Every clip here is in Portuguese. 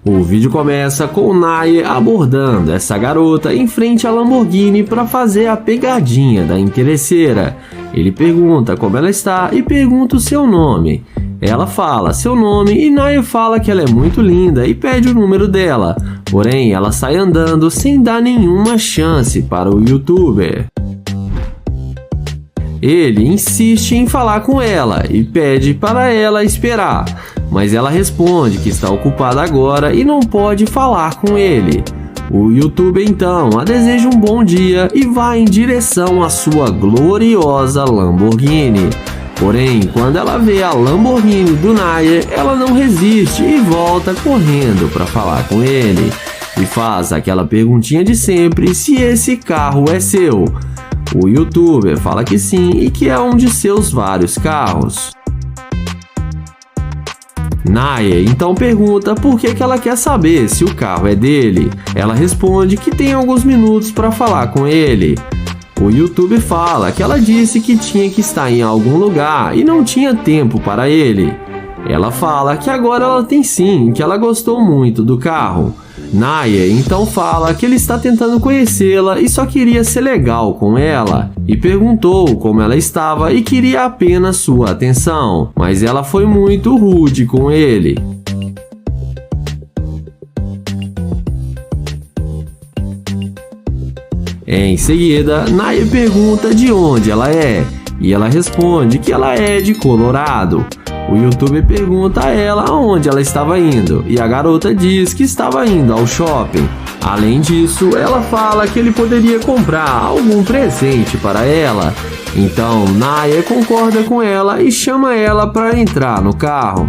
O vídeo começa com o Naye abordando essa garota em frente à Lamborghini para fazer a pegadinha da interesseira. Ele pergunta como ela está e pergunta o seu nome. Ela fala seu nome e Naye fala que ela é muito linda e pede o número dela. Porém, ela sai andando sem dar nenhuma chance para o youtuber. Ele insiste em falar com ela e pede para ela esperar, mas ela responde que está ocupada agora e não pode falar com ele. O youtuber então a deseja um bom dia e vai em direção à sua gloriosa Lamborghini. Porém, quando ela vê a Lamborghini do Naye, ela não resiste e volta correndo para falar com ele. E faz aquela perguntinha de sempre se esse carro é seu. O youtuber fala que sim e que é um de seus vários carros. Naye então pergunta por que ela quer saber se o carro é dele. Ela responde que tem alguns minutos para falar com ele. O youtuber fala que ela disse que tinha que estar em algum lugar e não tinha tempo para ele. Ela fala que agora ela tem sim, que ela gostou muito do carro. Naye então fala que ele está tentando conhecê-la e só queria ser legal com ela, e perguntou como ela estava e queria apenas sua atenção, mas ela foi muito rude com ele. Em seguida, Naye pergunta de onde ela é, e ela responde que ela é de Colorado. O youtuber pergunta a ela aonde ela estava indo, e a garota diz que estava indo ao shopping. Além disso, ela fala que ele poderia comprar algum presente para ela. Então, Naye concorda com ela e chama ela para entrar no carro.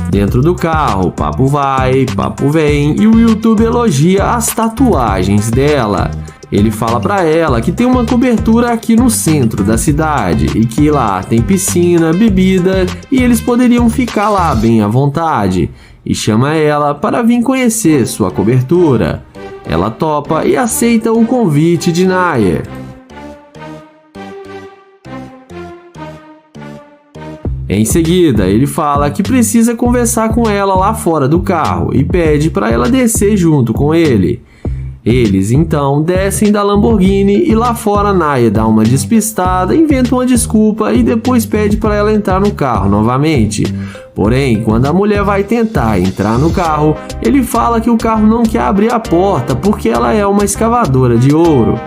Dentro do carro, papo vai, papo vem, e o youtuber elogia as tatuagens dela. Ele fala pra ela que tem uma cobertura aqui no centro da cidade e que lá tem piscina, bebida e eles poderiam ficar lá bem à vontade, e chama ela para vir conhecer sua cobertura. Ela topa e aceita o convite de Naye. Em seguida, ele fala que precisa conversar com ela lá fora do carro e pede para ela descer junto com ele. Eles então descem da Lamborghini e lá fora Naye dá uma despistada, inventa uma desculpa e depois pede para ela entrar no carro novamente. Porém, quando a mulher vai tentar entrar no carro, ele fala que o carro não quer abrir a porta porque ela é uma escavadora de ouro.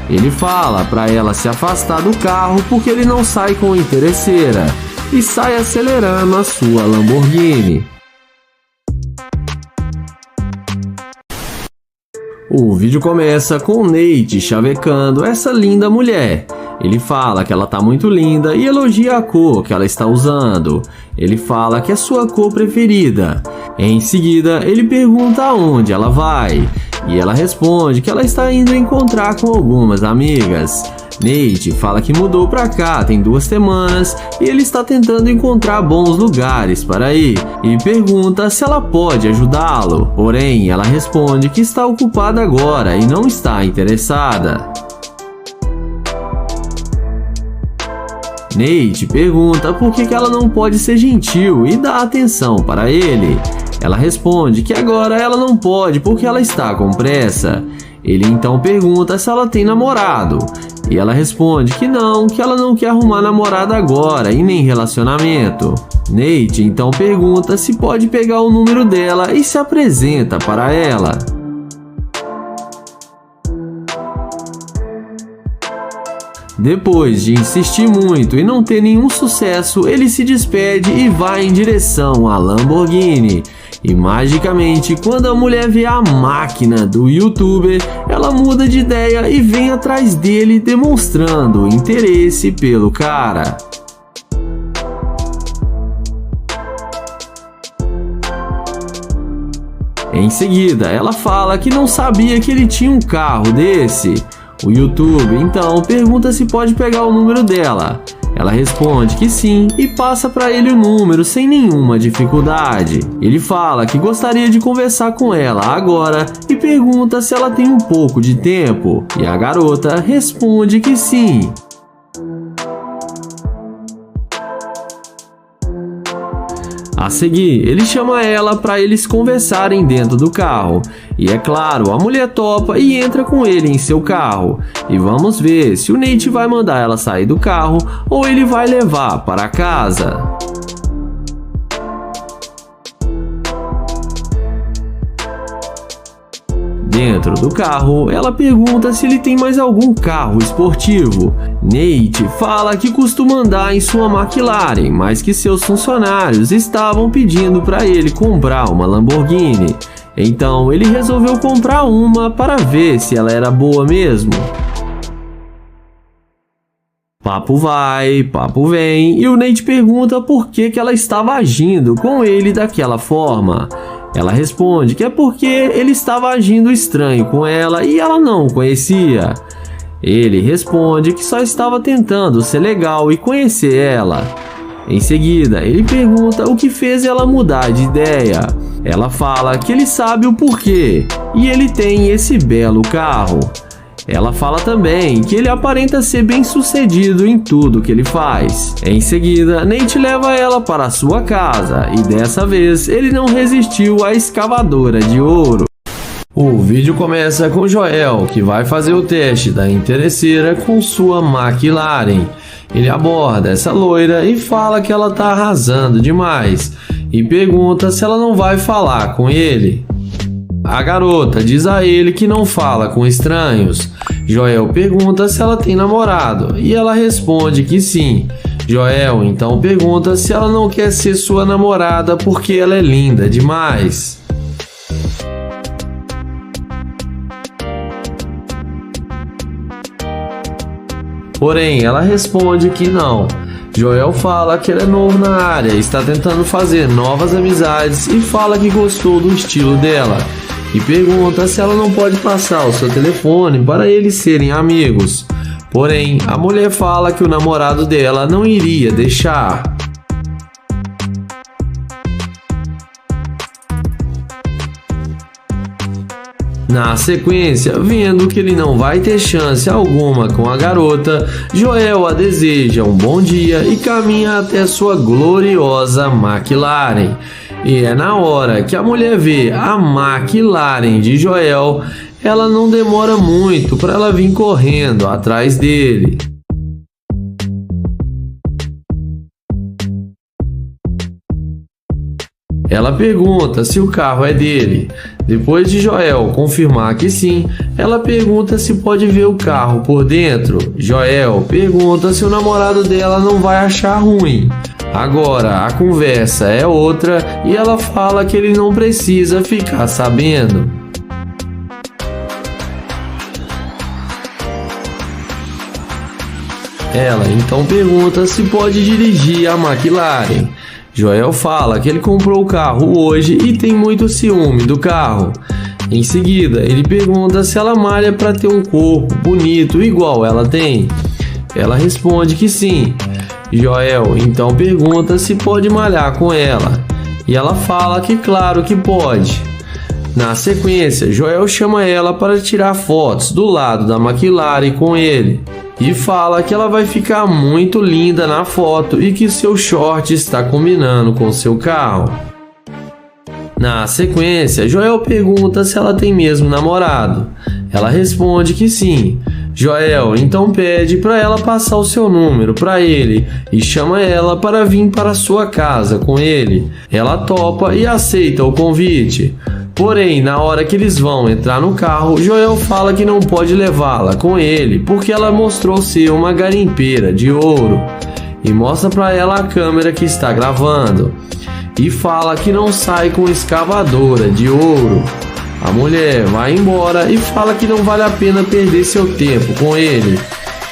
Ele fala para ela se afastar do carro porque ele não sai com interesseira e sai acelerando a sua Lamborghini. O vídeo começa com o Nate chavecando essa linda mulher. Ele fala que ela tá muito linda e elogia a cor que ela está usando. Ele fala que é sua cor preferida. Em seguida, ele pergunta aonde ela vai. E ela responde que ela está indo encontrar com algumas amigas. Nate fala que mudou pra cá tem 2 semanas e ele está tentando encontrar bons lugares para ir e pergunta se ela pode ajudá-lo. Porém, ela responde que está ocupada agora e não está interessada. Nate pergunta por que ela não pode ser gentil e dar atenção para ele. Ela responde que agora ela não pode porque ela está com pressa. Ele então pergunta se ela tem namorado. E ela responde que ela não quer arrumar namorada agora e nem relacionamento. Nate então pergunta se pode pegar o número dela e se apresenta para ela. Depois de insistir muito e não ter nenhum sucesso, ele se despede e vai em direção à Lamborghini. E magicamente, quando a mulher vê a máquina do youtuber, ela muda de ideia e vem atrás dele demonstrando interesse pelo cara. Em seguida, ela fala que não sabia que ele tinha um carro desse. O youtuber então pergunta se pode pegar o número dela. Ela responde que sim e passa para ele o número sem nenhuma dificuldade. Ele fala que gostaria de conversar com ela agora e pergunta se ela tem um pouco de tempo. E a garota responde que sim. A seguir, ele chama ela para eles conversarem dentro do carro. E é claro, a mulher topa e entra com ele em seu carro. E vamos ver se o Nate vai mandar ela sair do carro ou ele vai levar para casa. Dentro do carro, ela pergunta se ele tem mais algum carro esportivo. Nate fala que costuma andar em sua McLaren, mas que seus funcionários estavam pedindo para ele comprar uma Lamborghini. Então ele resolveu comprar uma para ver se ela era boa mesmo. Papo vai, papo vem, e o Nate pergunta por que ela estava agindo com ele daquela forma. Ela responde que é porque ele estava agindo estranho com ela e ela não o conhecia. Ele responde que só estava tentando ser legal e conhecer ela. Em seguida, ele pergunta o que fez ela mudar de ideia. Ela fala que ele sabe o porquê e ele tem esse belo carro. Ela fala também que ele aparenta ser bem sucedido em tudo que ele faz. Em seguida, Nate leva ela para a sua casa e dessa vez ele não resistiu à escavadora de ouro. O vídeo começa com Joel, que vai fazer o teste da interesseira com sua McLaren. Ele aborda essa loira e fala que ela tá arrasando demais e pergunta se ela não vai falar com ele. A garota diz a ele que não fala com estranhos. Joel pergunta se ela tem namorado e ela responde que sim. Joel então pergunta se ela não quer ser sua namorada porque ela é linda demais. Porém, ela responde que não. Joel fala que ele é novo na área, está tentando fazer novas amizades e fala que gostou do estilo dela. E pergunta se ela não pode passar o seu telefone para eles serem amigos. Porém, a mulher fala que o namorado dela não iria deixar. Na sequência, vendo que ele não vai ter chance alguma com a garota, Joel a deseja um bom dia e caminha até sua gloriosa McLaren. E é na hora que a mulher vê a McLaren de Joel, ela não demora muito para ela vir correndo atrás dele. Ela pergunta se o carro é dele. Depois de Joel confirmar que sim, ela pergunta se pode ver o carro por dentro. Joel pergunta se o namorado dela não vai achar ruim. Agora a conversa é outra e ela fala que ele não precisa ficar sabendo. Ela então pergunta se pode dirigir a McLaren. Joel fala que ele comprou o carro hoje e tem muito ciúme do carro. Em seguida, ele pergunta se ela malha para ter um corpo bonito igual ela tem. Ela responde que sim. Joel então pergunta se pode malhar com ela. E ela fala que claro que pode. Na sequência, Joel chama ela para tirar fotos do lado da McLaren com ele. E fala que ela vai ficar muito linda na foto e que seu short está combinando com seu carro. Na sequência, Joel pergunta se ela tem mesmo namorado. Ela responde que sim. Joel então pede para ela passar o seu número para ele e chama ela para vir para sua casa com ele. Ela topa e aceita o convite. Porém, na hora que eles vão entrar no carro, Joel fala que não pode levá-la com ele porque ela mostrou ser uma garimpeira de ouro e mostra para ela a câmera que está gravando e fala que não sai com escavadora de ouro. A mulher vai embora e fala que não vale a pena perder seu tempo com ele,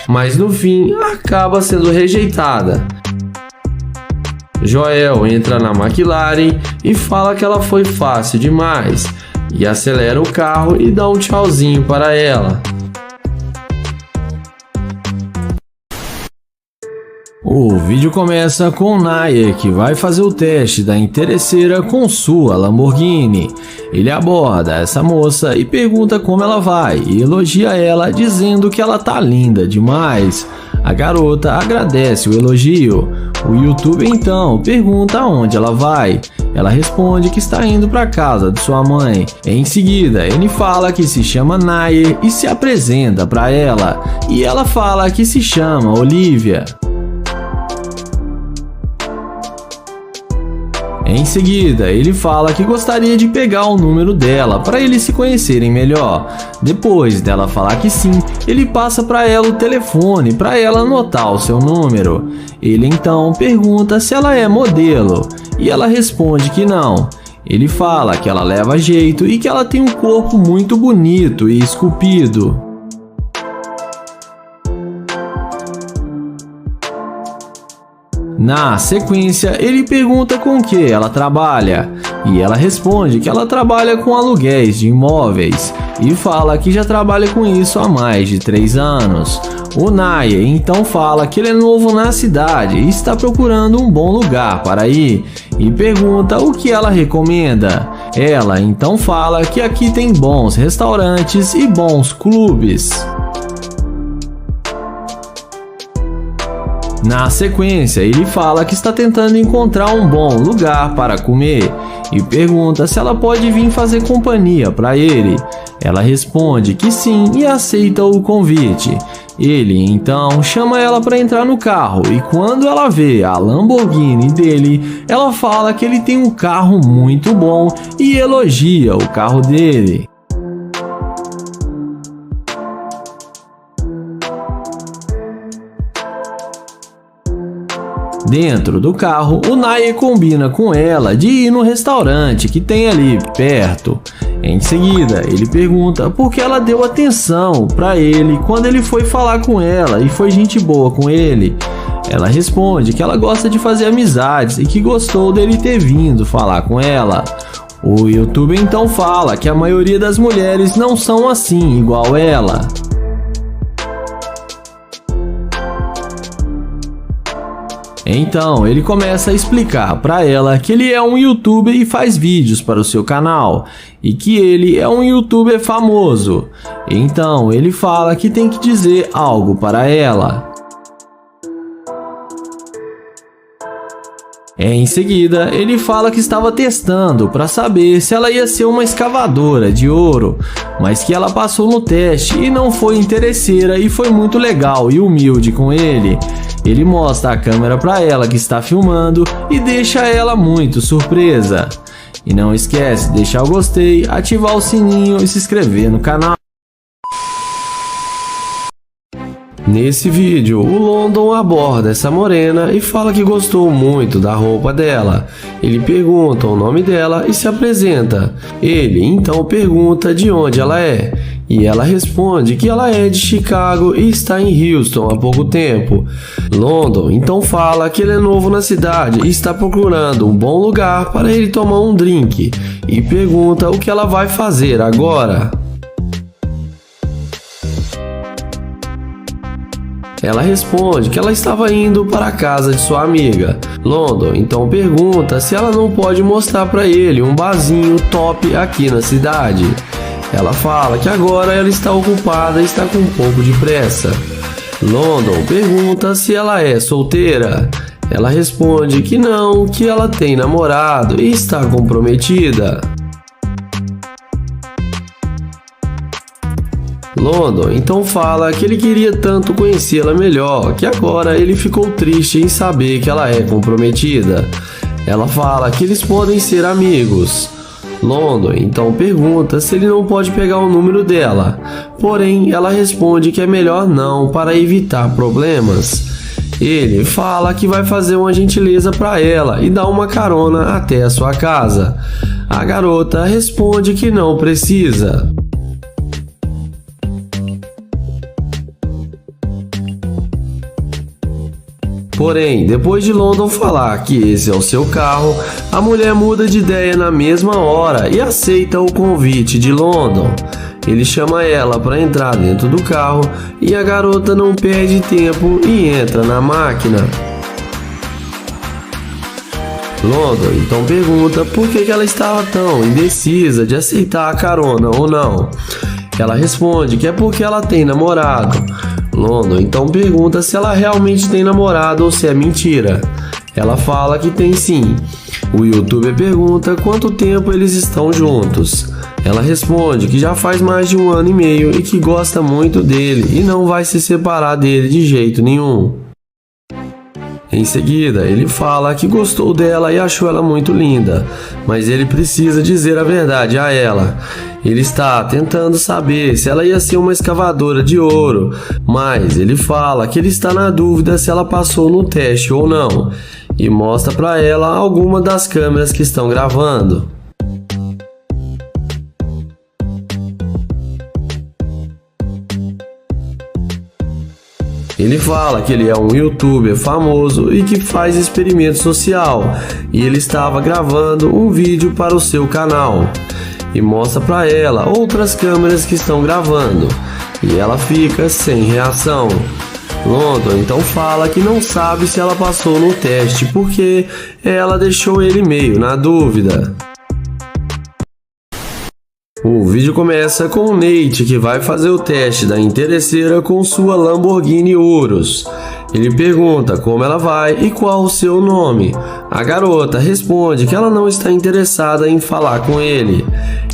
mas no fim acaba sendo rejeitada. Joel entra na McLaren e fala que ela foi fácil demais e acelera o carro e dá um tchauzinho para ela. O vídeo começa com Nair, que vai fazer o teste da interesseira com sua Lamborghini. Ele aborda essa moça e pergunta como ela vai e elogia ela dizendo que ela tá linda demais. A garota agradece o elogio. O youtuber então pergunta aonde ela vai. Ela responde que está indo para casa de sua mãe. Em seguida, ele fala que se chama Nayer e se apresenta para ela. E ela fala que se chama Olivia. Em seguida, ele fala que gostaria de pegar o número dela para eles se conhecerem melhor. Depois dela falar que sim, ele passa para ela o telefone para ela anotar o seu número. Ele então pergunta se ela é modelo e ela responde que não. Ele fala que ela leva jeito e que ela tem um corpo muito bonito e esculpido. Na sequência, ele pergunta com o que ela trabalha, e ela responde que ela trabalha com aluguéis de imóveis, e fala que já trabalha com isso há mais de 3 anos. O Nayer então fala que ele é novo na cidade e está procurando um bom lugar para ir, e pergunta o que ela recomenda. Ela então fala que aqui tem bons restaurantes e bons clubes. Na sequência, ele fala que está tentando encontrar um bom lugar para comer e pergunta se ela pode vir fazer companhia para ele. Ela responde que sim e aceita o convite. Ele então chama ela para entrar no carro e quando ela vê a Lamborghini dele, ela fala que ele tem um carro muito bom e elogia o carro dele. Dentro do carro, o Nayer combina com ela de ir no restaurante que tem ali perto. Em seguida, ele pergunta por que ela deu atenção para ele quando ele foi falar com ela e foi gente boa com ele. Ela responde que ela gosta de fazer amizades e que gostou dele ter vindo falar com ela. O youtuber então fala que a maioria das mulheres não são assim igual ela. Então, ele começa a explicar para ela que ele é um youtuber e faz vídeos para o seu canal, e que ele é um youtuber famoso. Então, ele fala que tem que dizer algo para ela. Em seguida, ele fala que estava testando para saber se ela ia ser uma escavadora de ouro, mas que ela passou no teste e não foi interesseira e foi muito legal e humilde com ele. Ele mostra a câmera para ela que está filmando e deixa ela muito surpresa. E não esquece de deixar o gostei, ativar o sininho e se inscrever no canal. Nesse vídeo, o London aborda essa morena e fala que gostou muito da roupa dela. Ele pergunta o nome dela e se apresenta. Ele então pergunta de onde ela é. E ela responde que ela é de Chicago e está em Houston há pouco tempo. London então fala que ele é novo na cidade e está procurando um bom lugar para ele tomar um drink. E pergunta o que ela vai fazer agora. Ela responde que ela estava indo para a casa de sua amiga. London então pergunta se ela não pode mostrar para ele um barzinho top aqui na cidade. Ela fala que agora ela está ocupada e está com um pouco de pressa. London pergunta se ela é solteira. Ela responde que não, que ela tem namorado e está comprometida. London então fala que ele queria tanto conhecê-la melhor que agora ele ficou triste em saber que ela é comprometida. Ela fala que eles podem ser amigos. London então pergunta se ele não pode pegar o número dela, porém ela responde que é melhor não para evitar problemas. Ele fala que vai fazer uma gentileza para ela e dar uma carona até a sua casa. A garota responde que não precisa. Porém, depois de London falar que esse é o seu carro, a mulher muda de ideia na mesma hora e aceita o convite de London. Ele chama ela para entrar dentro do carro e a garota não perde tempo e entra na máquina. London então pergunta por que ela estava tão indecisa de aceitar a carona ou não. Ela responde que é porque ela tem namorado. London então pergunta se ela realmente tem namorado ou se é mentira. Ela fala que tem sim. O youtuber pergunta quanto tempo eles estão juntos. Ela responde que já faz mais de 1 ano e meio e que gosta muito dele e não vai se separar dele de jeito nenhum. Em seguida, ele fala que gostou dela e achou ela muito linda, mas ele precisa dizer a verdade a ela. Ele está tentando saber se ela ia ser uma escavadora de ouro, mas ele fala que ele está na dúvida se ela passou no teste ou não, e mostra para ela alguma das câmeras que estão gravando. Ele fala que ele é um youtuber famoso e que faz experimento social, e ele estava gravando um vídeo para o seu canal. E mostra para ela outras câmeras que estão gravando, e ela fica sem reação. London então fala que não sabe se ela passou no teste porque ela deixou ele meio na dúvida. O vídeo começa com o Nate, que vai fazer o teste da interesseira com sua Lamborghini Urus. Ele pergunta como ela vai e qual o seu nome. A garota responde que ela não está interessada em falar com ele.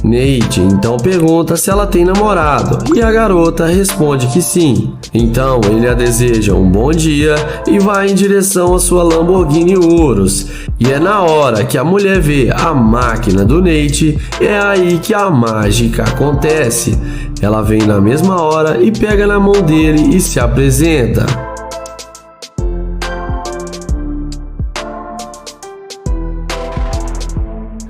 Nate então pergunta se ela tem namorado e a garota responde que sim. Então ele a deseja um bom dia e vai em direção à sua Lamborghini Urus. E é na hora que a mulher vê a máquina do Nate, é aí que a mágica acontece. Ela vem na mesma hora e pega na mão dele e se apresenta.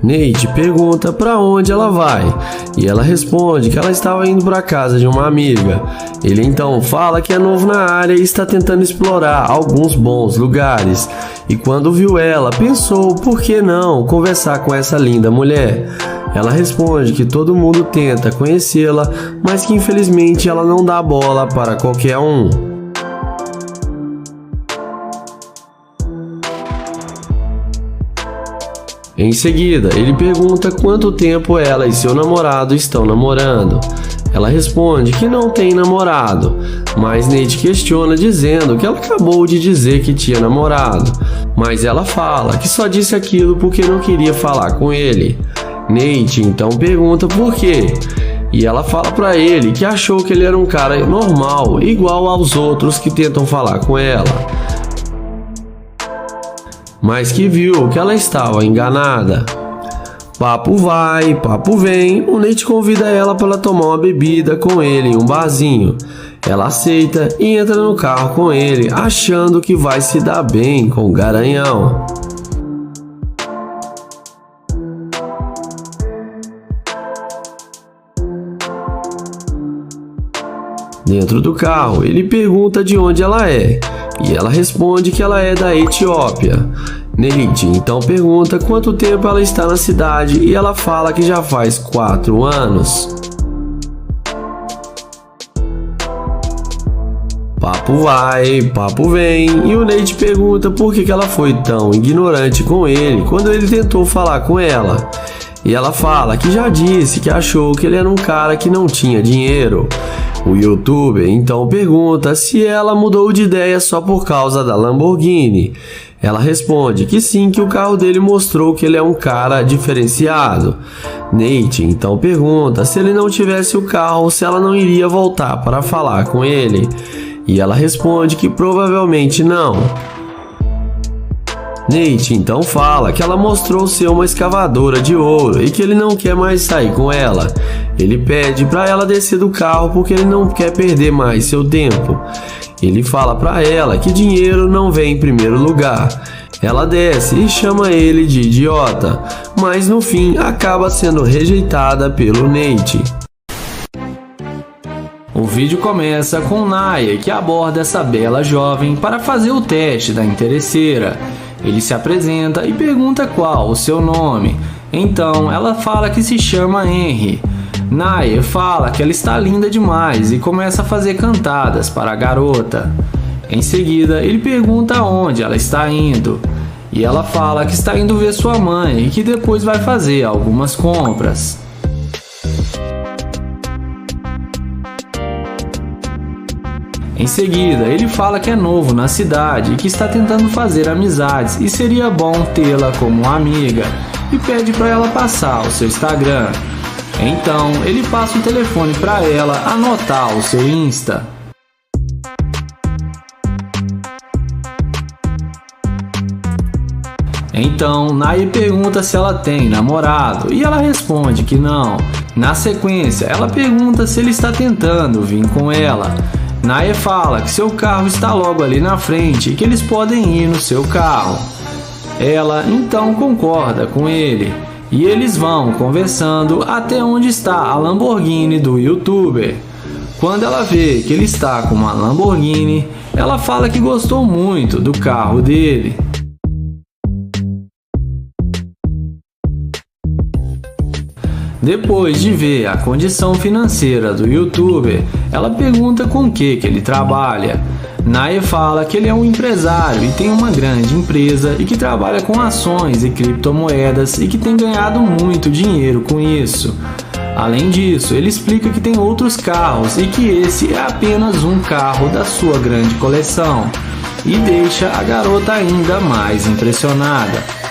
Nate pergunta para onde ela vai e ela responde que ela estava indo para a casa de uma amiga. Ele então fala que é novo na área e está tentando explorar alguns bons lugares. E quando viu ela, pensou por que não conversar com essa linda mulher. Ela responde que todo mundo tenta conhecê-la, mas que infelizmente ela não dá bola para qualquer um. Em seguida, ele pergunta quanto tempo ela e seu namorado estão namorando. Ela responde que não tem namorado, mas Nate questiona dizendo que ela acabou de dizer que tinha namorado, mas ela fala que só disse aquilo porque não queria falar com ele. Nate então pergunta por quê, e ela fala pra ele que achou que ele era um cara normal, igual aos outros que tentam falar com ela, mas que viu que ela estava enganada. Papo vai, papo vem, o Nate convida ela para tomar uma bebida com ele em um barzinho. Ela aceita e entra no carro com ele, achando que vai se dar bem com o garanhão. Dentro do carro, ele pergunta de onde ela é, e ela responde que ela é da Etiópia. Nate então pergunta quanto tempo ela está na cidade e ela fala que já faz 4 anos. Papo vai, papo vem, e o Nate pergunta por que ela foi tão ignorante com ele quando ele tentou falar com ela. E ela fala que já disse que achou que ele era um cara que não tinha dinheiro. O youtuber então pergunta se ela mudou de ideia só por causa da Lamborghini. Ela responde que sim, que o carro dele mostrou que ele é um cara diferenciado. Nate então pergunta se ele não tivesse o carro, se ela não iria voltar para falar com ele. E ela responde que provavelmente não. Nate então fala que ela mostrou ser uma escavadora de ouro e que ele não quer mais sair com ela. Ele pede para ela descer do carro porque ele não quer perder mais seu tempo. Ele fala para ela que dinheiro não vem em primeiro lugar. Ela desce e chama ele de idiota, mas no fim acaba sendo rejeitada pelo Nate. O vídeo começa com Naya, que aborda essa bela jovem para fazer o teste da interesseira. Ele se apresenta e pergunta qual o seu nome. Então ela fala que se chama Henry. Naya fala que ela está linda demais e começa a fazer cantadas para a garota. Em seguida, ele pergunta aonde ela está indo. E ela fala que está indo ver sua mãe e que depois vai fazer algumas compras. Em seguida, ele fala que é novo na cidade e que está tentando fazer amizades e seria bom tê-la como amiga, e pede para ela passar o seu Instagram. Então, ele passa o telefone para ela anotar o seu Insta. Então, Naya pergunta se ela tem namorado e ela responde que não. Na sequência, ela pergunta se ele está tentando vir com ela. Naya fala que seu carro está logo ali na frente e que eles podem ir no seu carro. Ela então concorda com ele e eles vão conversando até onde está a Lamborghini do youtuber. Quando ela vê que ele está com uma Lamborghini, ela fala que gostou muito do carro dele. Depois de ver a condição financeira do youtuber, ela pergunta com que ele trabalha. Naya fala que ele é um empresário e tem uma grande empresa e que trabalha com ações e criptomoedas e que tem ganhado muito dinheiro com isso. Além disso, ele explica que tem outros carros e que esse é apenas um carro da sua grande coleção e deixa a garota ainda mais impressionada.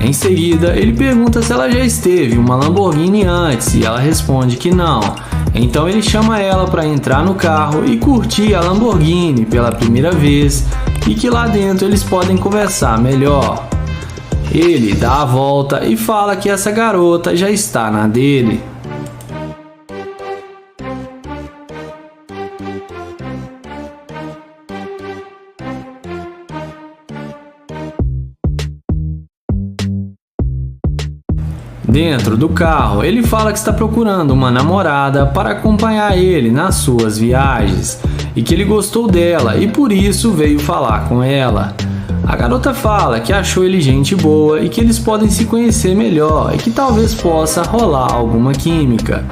Em seguida, ele pergunta se ela já esteve em uma Lamborghini antes e ela responde que não. Então ele chama ela para entrar no carro e curtir a Lamborghini pela primeira vez e que lá dentro eles podem conversar melhor. Ele dá a volta e fala que essa garota já está na dele. Dentro do carro, ele fala que está procurando uma namorada para acompanhar ele nas suas viagens e que ele gostou dela e por isso veio falar com ela. A garota fala que achou ele gente boa e que eles podem se conhecer melhor e que talvez possa rolar alguma química.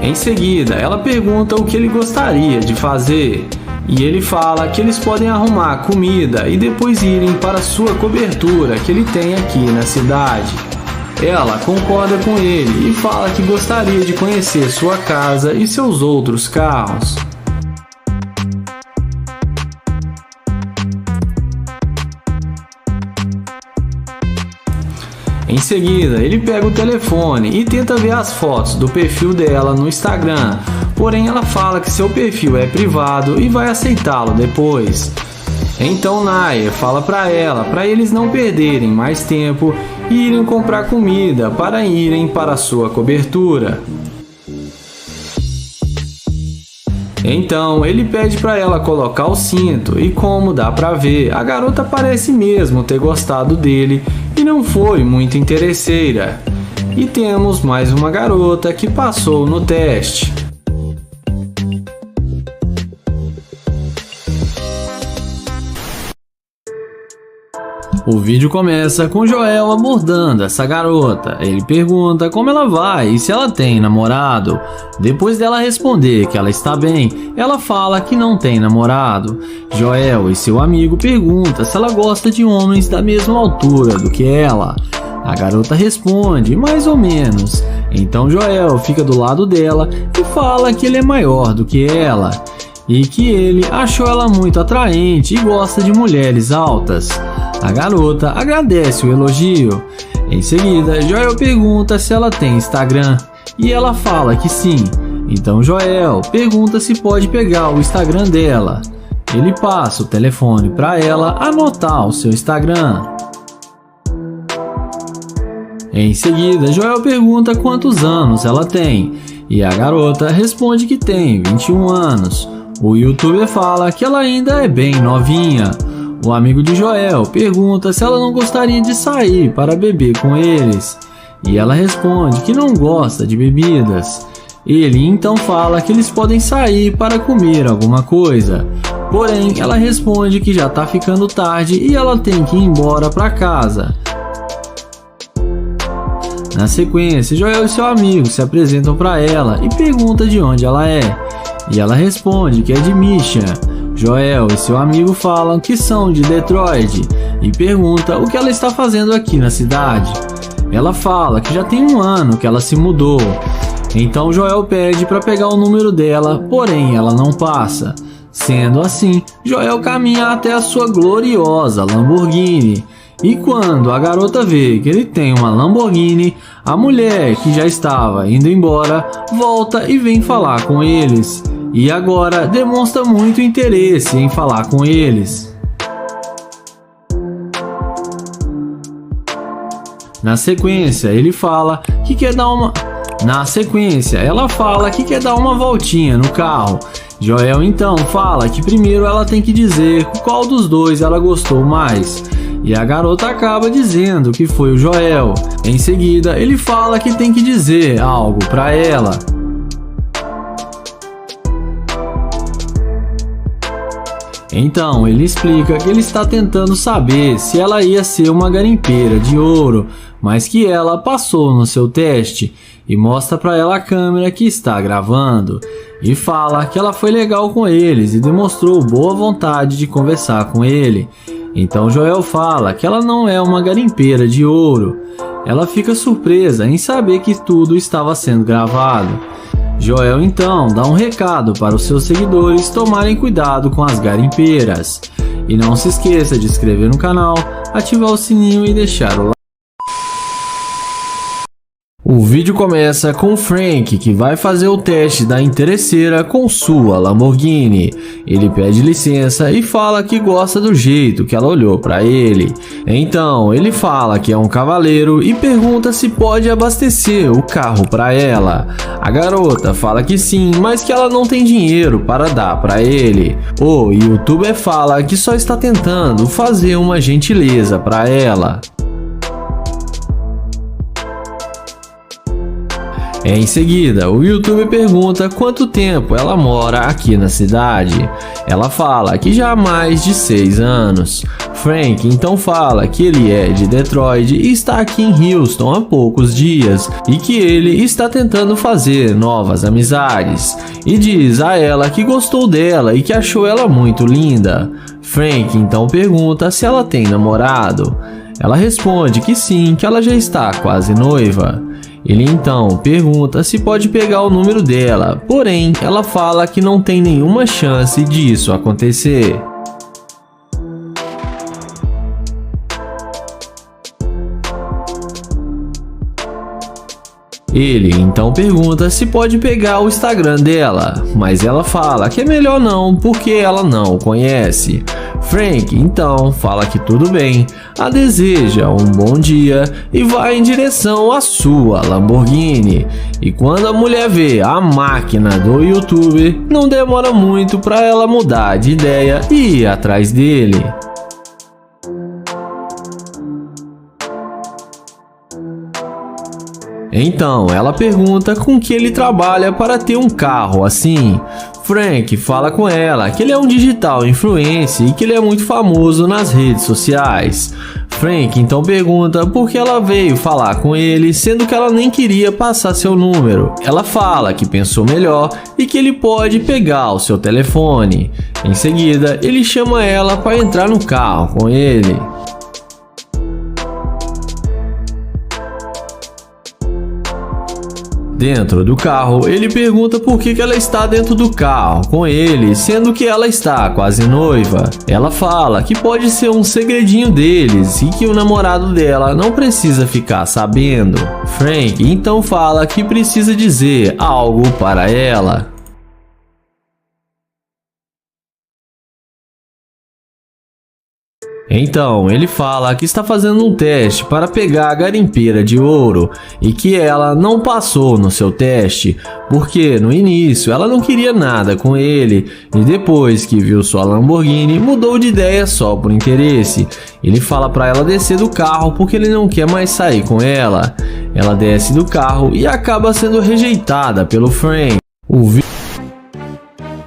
Em seguida, ela pergunta o que ele gostaria de fazer e ele fala que eles podem arrumar comida e depois irem para sua cobertura que ele tem aqui na cidade. Ela concorda com ele e fala que gostaria de conhecer sua casa e seus outros carros. Em seguida, ele pega o telefone e tenta ver as fotos do perfil dela no Instagram, porém ela fala que seu perfil é privado e vai aceitá-lo depois. Então Naya fala para eles não perderem mais tempo e irem comprar comida para irem para sua cobertura. Então ele pede para ela colocar o cinto e como dá para ver, a garota parece mesmo ter gostado dele e não foi muito interesseira. E temos mais uma garota que passou no teste. O vídeo começa com Joel abordando essa garota. Ele pergunta como ela vai e se ela tem namorado. Depois dela responder que ela está bem, ela fala que não tem namorado. Joel e seu amigo perguntam se ela gosta de homens da mesma altura do que ela. A garota responde mais ou menos. Então Joel fica do lado dela e fala que ele é maior do que ela e que ele achou ela muito atraente e gosta de mulheres altas. A garota agradece o elogio. Em seguida, Joel pergunta se ela tem Instagram e ela fala que sim. Então Joel pergunta se pode pegar o Instagram dela. Ele passa o telefone para ela anotar o seu Instagram. Em seguida, Joel pergunta quantos anos ela tem e a garota responde que tem 21 anos. O youtuber fala que ela ainda é bem novinha. O amigo de Joel pergunta se ela não gostaria de sair para beber com eles e ela responde que não gosta de bebidas. Ele então fala que eles podem sair para comer alguma coisa, porém ela responde que já está ficando tarde e ela tem que ir embora para casa. Na sequência, Joel e seu amigo se apresentam para ela e perguntam de onde ela é e ela responde que é de Michigan. Joel e seu amigo falam que são de Detroit e pergunta o que ela está fazendo aqui na cidade. Ela fala que já tem um ano que ela se mudou. Então Joel pede para pegar o número dela, porém ela não passa. Sendo assim, Joel caminha até a sua gloriosa Lamborghini. E quando a garota vê que ele tem uma Lamborghini, a mulher, que já estava indo embora, volta e vem falar com eles. E agora demonstra muito interesse em falar com eles. Na sequência, ela fala que quer dar uma voltinha no carro. Joel então fala que primeiro ela tem que dizer qual dos dois ela gostou mais. E a garota acaba dizendo que foi o Joel. Em seguida, ele fala que tem que dizer algo para ela. Então, ele explica que ele está tentando saber se ela ia ser uma garimpeira de ouro, mas que ela passou no seu teste, e mostra para ela a câmera que está gravando, e fala que ela foi legal com eles e demonstrou boa vontade de conversar com ele. Então Joel fala que ela não é uma garimpeira de ouro. Ela fica surpresa em saber que tudo estava sendo gravado. Joel então dá um recado para os seus seguidores tomarem cuidado com as garimpeiras. E não se esqueça de se inscrever no canal, ativar o sininho e deixar o like. O vídeo começa com Frank, que vai fazer o teste da interesseira com sua Lamborghini. Ele pede licença e fala que gosta do jeito que ela olhou para ele. Então ele fala que é um cavaleiro e pergunta se pode abastecer o carro para ela. A garota fala que sim, mas que ela não tem dinheiro para dar para ele. O youtuber fala que só está tentando fazer uma gentileza para ela. Em seguida, o youtuber pergunta quanto tempo ela mora aqui na cidade. Ela fala que já há mais de 6 anos. Frank então fala que ele é de Detroit e está aqui em Houston há poucos dias e que ele está tentando fazer novas amizades. E diz a ela que gostou dela e que achou ela muito linda. Frank então pergunta se ela tem namorado. Ela responde que sim, que ela já está quase noiva. Ele então pergunta se pode pegar o número dela, porém ela fala que não tem nenhuma chance disso acontecer. Ele então pergunta se pode pegar o Instagram dela, mas ela fala que é melhor não, porque ela não o conhece. Frank então fala que tudo bem, a deseja um bom dia e vai em direção à sua Lamborghini. E quando a mulher vê a máquina do youtuber, não demora muito para ela mudar de ideia e ir atrás dele. Então ela pergunta com que ele trabalha para ter um carro assim. Frank fala com ela que ele é um digital influencer e que ele é muito famoso nas redes sociais. Frank então pergunta por que ela veio falar com ele, sendo que ela nem queria passar seu número. Ela fala que pensou melhor e que ele pode pegar o seu telefone. Em seguida, ele chama ela para entrar no carro com ele. Dentro do carro, ele pergunta por que ela está dentro do carro com ele, sendo que ela está quase noiva. Ela fala que pode ser um segredinho deles e que o namorado dela não precisa ficar sabendo. Frank então fala que precisa dizer algo para ela. Então ele fala que está fazendo um teste para pegar a garimpeira de ouro e que ela não passou no seu teste, porque no início ela não queria nada com ele e depois que viu sua Lamborghini mudou de ideia só por interesse. Ele fala para ela descer do carro porque ele não quer mais sair com ela. Ela desce do carro e acaba sendo rejeitada pelo Frank.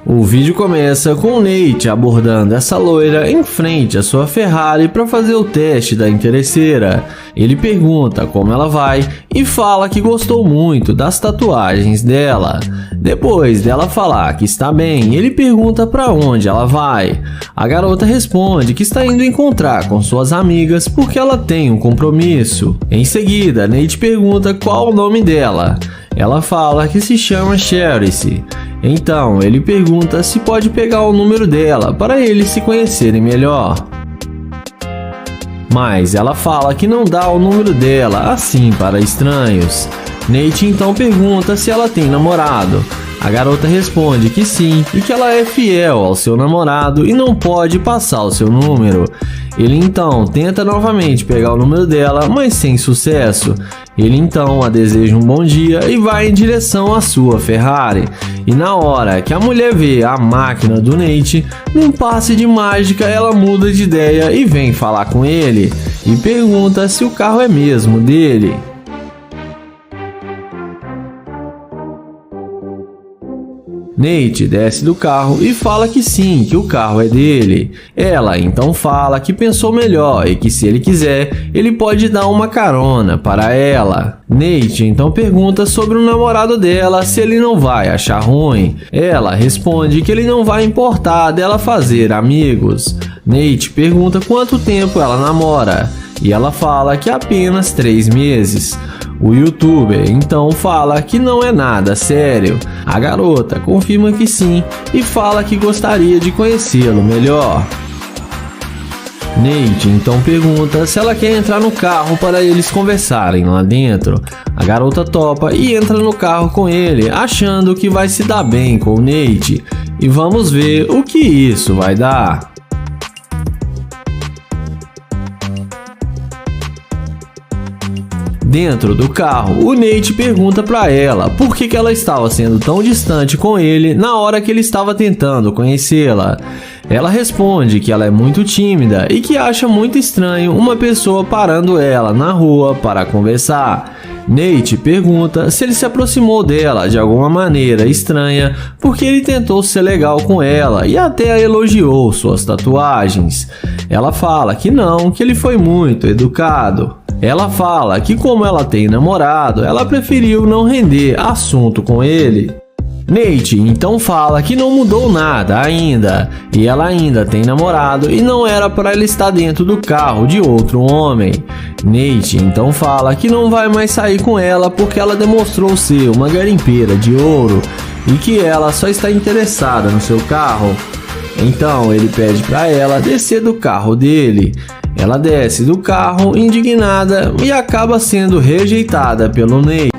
O vídeo começa com o Nate abordando essa loira em frente à sua Ferrari para fazer o teste da interesseira. Ele pergunta como ela vai e fala que gostou muito das tatuagens dela. Depois dela falar que está bem, ele pergunta para onde ela vai. A garota responde que está indo encontrar com suas amigas porque ela tem um compromisso. Em seguida, Nate pergunta qual o nome dela. Ela fala que se chama Cherice. Então ele pergunta se pode pegar o número dela para eles se conhecerem melhor. Mas ela fala que não dá o número dela assim para estranhos. Nate então pergunta se ela tem namorado. A garota responde que sim e que ela é fiel ao seu namorado e não pode passar o seu número. Ele então tenta novamente pegar o número dela, mas sem sucesso. Ele então a deseja um bom dia e vai em direção à sua Ferrari. E na hora que a mulher vê a máquina do Nate, num passe de mágica ela muda de ideia e vem falar com ele e pergunta se o carro é mesmo dele. Nate desce do carro e fala que sim, que o carro é dele. Ela então fala que pensou melhor e que se ele quiser, ele pode dar uma carona para ela. Nate então pergunta sobre o namorado dela, se ele não vai achar ruim. Ela responde que ele não vai importar dela fazer amigos. Nate pergunta quanto tempo ela namora e ela fala que apenas 3 meses. O youtuber então fala que não é nada sério. A garota confirma que sim e fala que gostaria de conhecê-lo melhor. Nate então pergunta se ela quer entrar no carro para eles conversarem lá dentro. A garota topa e entra no carro com ele, achando que vai se dar bem com o Nate. E vamos ver o que isso vai dar. Dentro do carro, o Nate pergunta para ela por que ela estava sendo tão distante com ele na hora que ele estava tentando conhecê-la. Ela responde que ela é muito tímida e que acha muito estranho uma pessoa parando ela na rua para conversar. Nate pergunta se ele se aproximou dela de alguma maneira estranha porque ele tentou ser legal com ela e até a elogiou suas tatuagens. Ela fala que não, que ele foi muito educado. Ela fala que como ela tem namorado, ela preferiu não render assunto com ele. Nate então fala que não mudou nada ainda, e ela ainda tem namorado e não era para ela estar dentro do carro de outro homem. Nate então fala que não vai mais sair com ela porque ela demonstrou ser uma garimpeira de ouro e que ela só está interessada no seu carro. Então ele pede para ela descer do carro dele. Ela desce do carro indignada e acaba sendo rejeitada pelo Nate.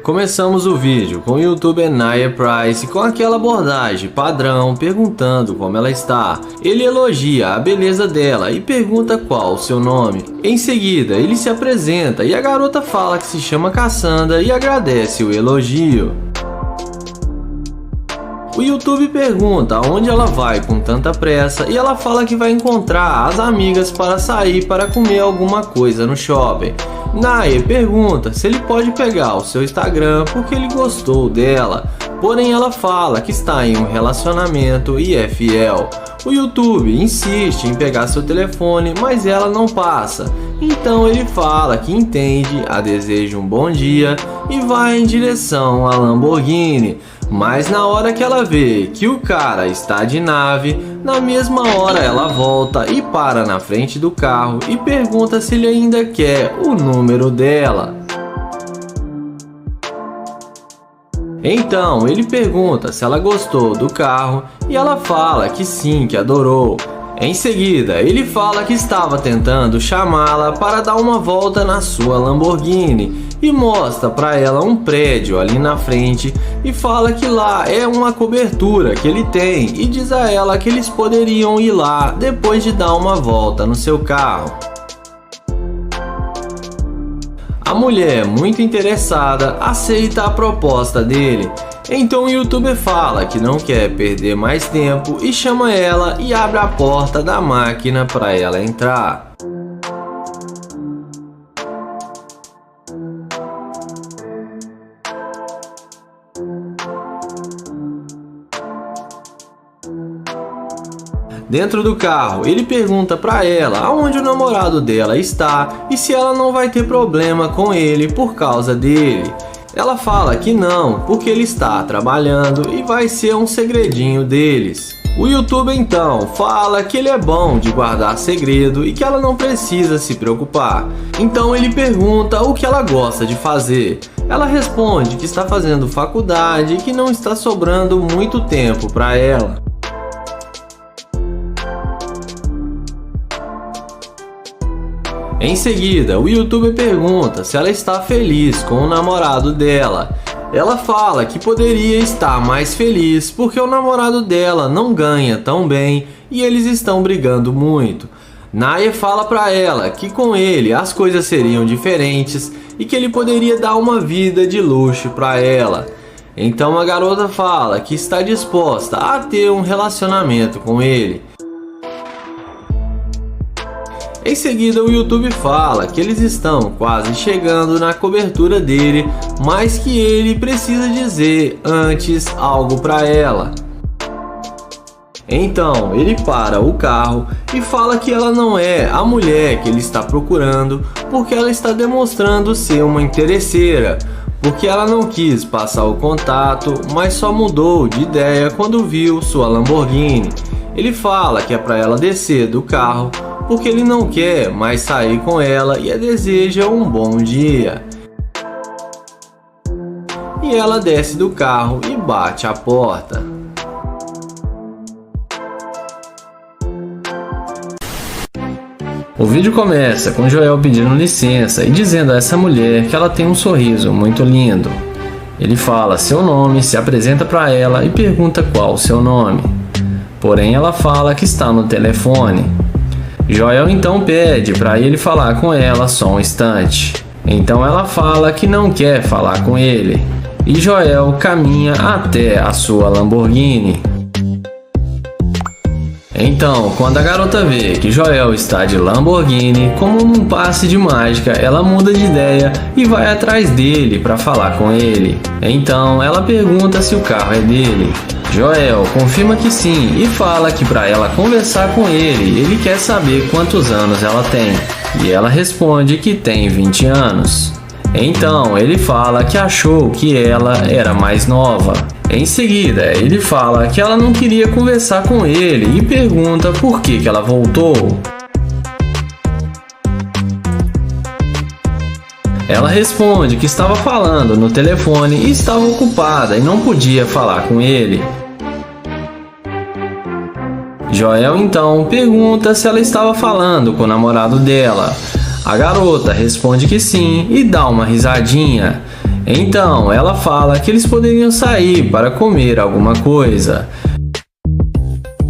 Começamos o vídeo com o youtuber Nia Price com aquela abordagem padrão perguntando como ela está. Ele elogia a beleza dela e pergunta qual o seu nome. Em seguida ele se apresenta e a garota fala que se chama Cassandra e agradece o elogio. O YouTube pergunta aonde ela vai com tanta pressa e ela fala que vai encontrar as amigas para sair para comer alguma coisa no shopping. Nia pergunta se ele pode pegar o seu Instagram porque ele gostou dela, porém ela fala que está em um relacionamento e é fiel. O YouTube insiste em pegar seu telefone, mas ela não passa. Então ele fala que entende, a deseja um bom dia e vai em direção à Lamborghini. Mas na hora que ela vê que o cara está de nave, na mesma hora ela volta e para na frente do carro e pergunta se ele ainda quer o número dela. Então ele pergunta se ela gostou do carro e ela fala que sim, que adorou. Em seguida, ele fala que estava tentando chamá-la para dar uma volta na sua Lamborghini e mostra para ela um prédio ali na frente e fala que lá é uma cobertura que ele tem e diz a ela que eles poderiam ir lá depois de dar uma volta no seu carro. A mulher, muito interessada, aceita a proposta dele. Então o youtuber fala que não quer perder mais tempo e chama ela e abre a porta da máquina para ela entrar. Dentro do carro, ele pergunta para ela aonde o namorado dela está e se ela não vai ter problema com ele por causa dele. Ela fala que não, porque ele está trabalhando e vai ser um segredinho deles. O YouTuber então fala que ele é bom de guardar segredo e que ela não precisa se preocupar. Então ele pergunta o que ela gosta de fazer. Ela responde que está fazendo faculdade e que não está sobrando muito tempo para ela. Em seguida, o YouTuber pergunta se ela está feliz com o namorado dela. Ela fala que poderia estar mais feliz porque o namorado dela não ganha tão bem e eles estão brigando muito. Naya fala para ela que com ele as coisas seriam diferentes e que ele poderia dar uma vida de luxo para ela. Então a garota fala que está disposta a ter um relacionamento com ele. Em seguida, o YouTube fala que eles estão quase chegando na cobertura dele, mas que ele precisa dizer antes algo para ela. Então, ele para o carro e fala que ela não é a mulher que ele está procurando, porque ela está demonstrando ser uma interesseira, porque ela não quis passar o contato, mas só mudou de ideia quando viu sua Lamborghini. Ele fala que é para ela descer do carro, porque ele não quer mais sair com ela e a deseja um bom dia. E ela desce do carro e bate a porta. O vídeo começa com Joel pedindo licença e dizendo a essa mulher que ela tem um sorriso muito lindo. Ele fala seu nome, se apresenta para ela e pergunta qual o seu nome. Porém, ela fala que está no telefone. Joel então pede para ele falar com ela só um instante. Então ela fala que não quer falar com ele. E Joel caminha até a sua Lamborghini. Então, quando a garota vê que Joel está de Lamborghini, como num passe de mágica, ela muda de ideia e vai atrás dele para falar com ele. Então, ela pergunta se o carro é dele. Joel confirma que sim e fala que para ela conversar com ele quer saber quantos anos ela tem. E ela responde que tem 20 anos. Então, ele fala que achou que ela era mais nova. Em seguida, ele fala que ela não queria conversar com ele e pergunta por que ela voltou. Ela responde que estava falando no telefone e estava ocupada e não podia falar com ele. Joel então pergunta se ela estava falando com o namorado dela. A garota responde que sim e dá uma risadinha. Então ela fala que eles poderiam sair para comer alguma coisa.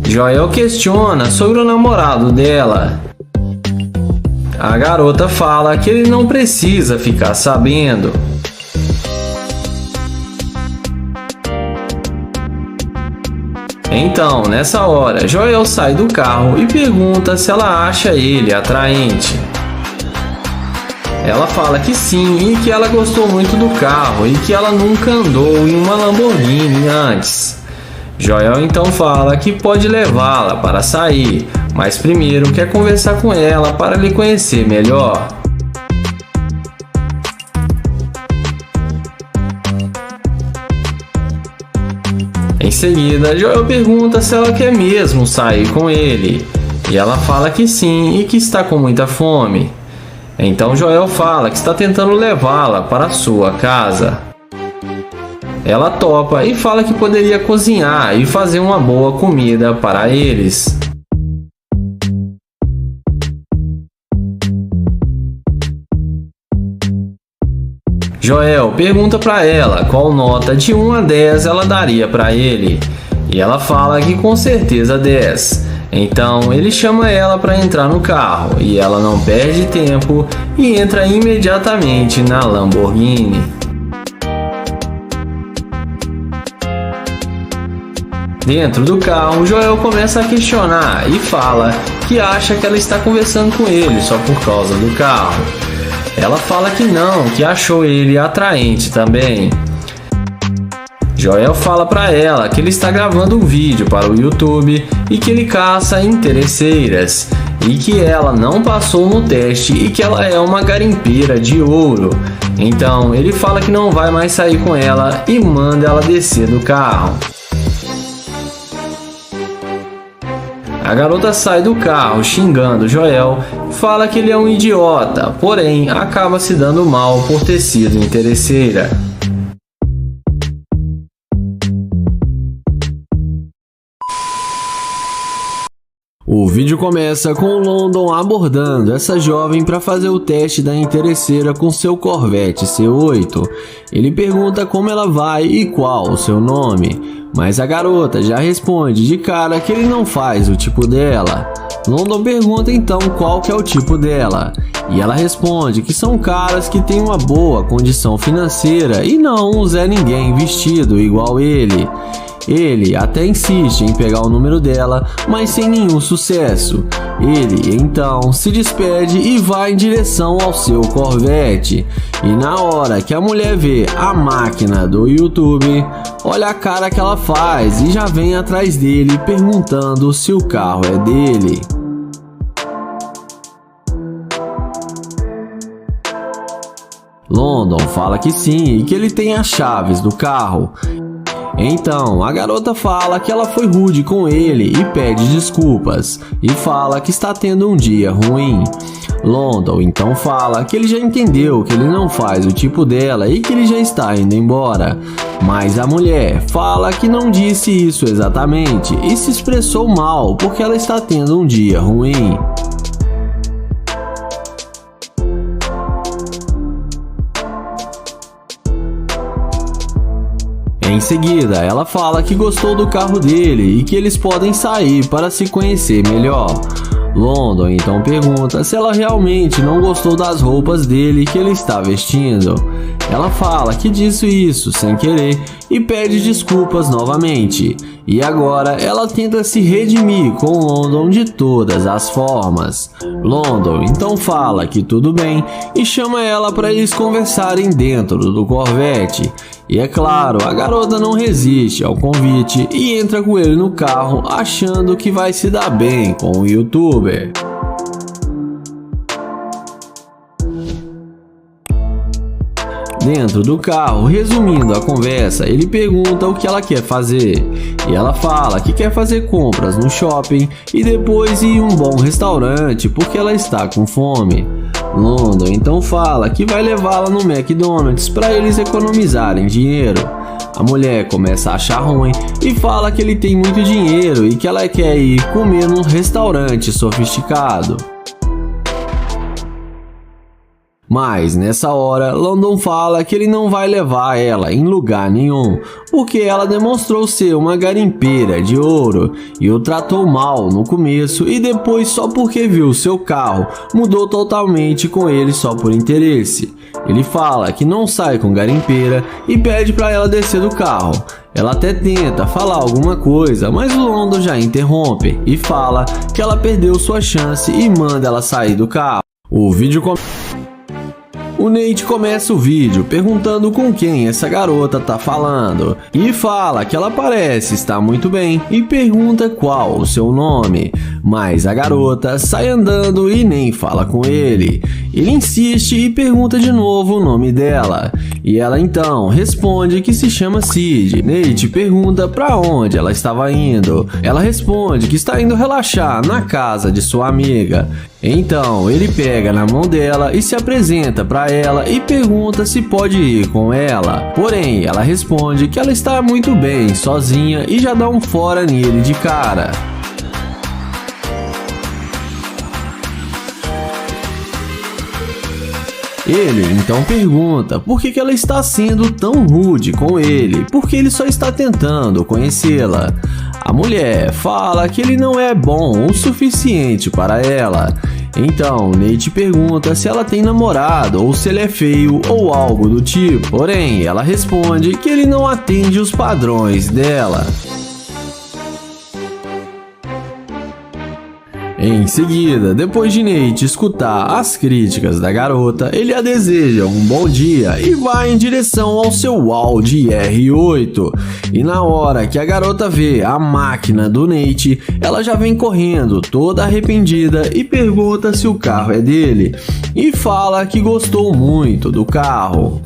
Joel questiona sobre o namorado dela. A garota fala que ele não precisa ficar sabendo. Então, nessa hora, Joel sai do carro e pergunta se ela acha ele atraente. Ela fala que sim e que ela gostou muito do carro e que ela nunca andou em uma Lamborghini antes. Joel então fala que pode levá-la para sair, mas primeiro quer conversar com ela para lhe conhecer melhor. Em seguida, Joel pergunta se ela quer mesmo sair com ele, e ela fala que sim e que está com muita fome. Então Joel fala que está tentando levá-la para sua casa. Ela topa e fala que poderia cozinhar e fazer uma boa comida para eles. Joel pergunta para ela qual nota de 1 a 10 ela daria para ele, e ela fala que com certeza 10. Então ele chama ela para entrar no carro e ela não perde tempo e entra imediatamente na Lamborghini. Dentro do carro, Joel começa a questionar e fala que acha que ela está conversando com ele só por causa do carro. Ela fala que não, que achou ele atraente também. Joel fala para ela que ele está gravando um vídeo para o YouTube e que ele caça interesseiras e que ela não passou no teste e que ela é uma garimpeira de ouro. Então ele fala que não vai mais sair com ela e manda ela descer do carro. A garota sai do carro xingando Joel, fala que ele é um idiota, porém acaba se dando mal por ter sido interesseira. O vídeo começa com o London abordando essa jovem para fazer o teste da interesseira com seu Corvette C8. Ele pergunta como ela vai e qual o seu nome, mas a garota já responde de cara que ele não faz o tipo dela. London pergunta então qual que é o tipo dela, e ela responde que são caras que têm uma boa condição financeira e não um Zé Ninguém vestido igual ele. Ele até insiste em pegar o número dela, mas sem nenhum sucesso. Ele então se despede e vai em direção ao seu Corvette. E na hora que a mulher vê a máquina do YouTube, olha a cara que ela faz e já vem atrás dele perguntando se o carro é dele. London fala que sim e que ele tem as chaves do carro. Então, a garota fala que ela foi rude com ele e pede desculpas, e fala que está tendo um dia ruim. London então fala que ele já entendeu que ele não faz o tipo dela e que ele já está indo embora. Mas a mulher fala que não disse isso exatamente e se expressou mal porque ela está tendo um dia ruim. Em seguida, ela fala que gostou do carro dele e que eles podem sair para se conhecer melhor. London então pergunta se ela realmente não gostou das roupas dele que ele está vestindo. Ela fala que disse isso sem querer e pede desculpas novamente. E agora ela tenta se redimir com London de todas as formas. London então fala que tudo bem e chama ela para eles conversarem dentro do Corvette. E é claro, a garota não resiste ao convite e entra com ele no carro achando que vai se dar bem com o youtuber. Dentro do carro, resumindo a conversa, ele pergunta o que ela quer fazer. E ela fala que quer fazer compras no shopping e depois ir em um bom restaurante porque ela está com fome. London então fala que vai levá-la no McDonald's para eles economizarem dinheiro. A mulher começa a achar ruim e fala que ele tem muito dinheiro e que ela quer ir comer num restaurante sofisticado. Mas nessa hora, London fala que ele não vai levar ela em lugar nenhum, porque ela demonstrou ser uma garimpeira de ouro e o tratou mal no começo e depois só porque viu seu carro, mudou totalmente com ele só por interesse. Ele fala que não sai com garimpeira e pede para ela descer do carro. Ela até tenta falar alguma coisa, mas o London já interrompe e fala que ela perdeu sua chance e manda ela sair do carro. O Nate começa o vídeo perguntando com quem essa garota tá falando e fala que ela parece estar muito bem e pergunta qual o seu nome, mas a garota sai andando e nem fala com ele. Ele insiste e pergunta de novo o nome dela e ela então responde que se chama Sid. Nate pergunta para onde ela estava indo. Ela responde que está indo relaxar na casa de sua amiga. Então ele pega na mão dela e se apresenta para ela e pergunta se pode ir com ela. Porém, ela responde que ela está muito bem sozinha e já dá um fora nele de cara. Ele então pergunta por que ela está sendo tão rude com ele, porque ele só está tentando conhecê-la. A mulher fala que ele não é bom o suficiente para ela. Então Nate pergunta se ela tem namorado ou se ele é feio ou algo do tipo. Porém, ela responde que ele não atende os padrões dela. Em seguida, depois de Nate escutar as críticas da garota, ele a deseja um bom dia e vai em direção ao seu Audi R8. E na hora que a garota vê a máquina do Nate, ela já vem correndo toda arrependida e pergunta se o carro é dele. E fala que gostou muito do carro.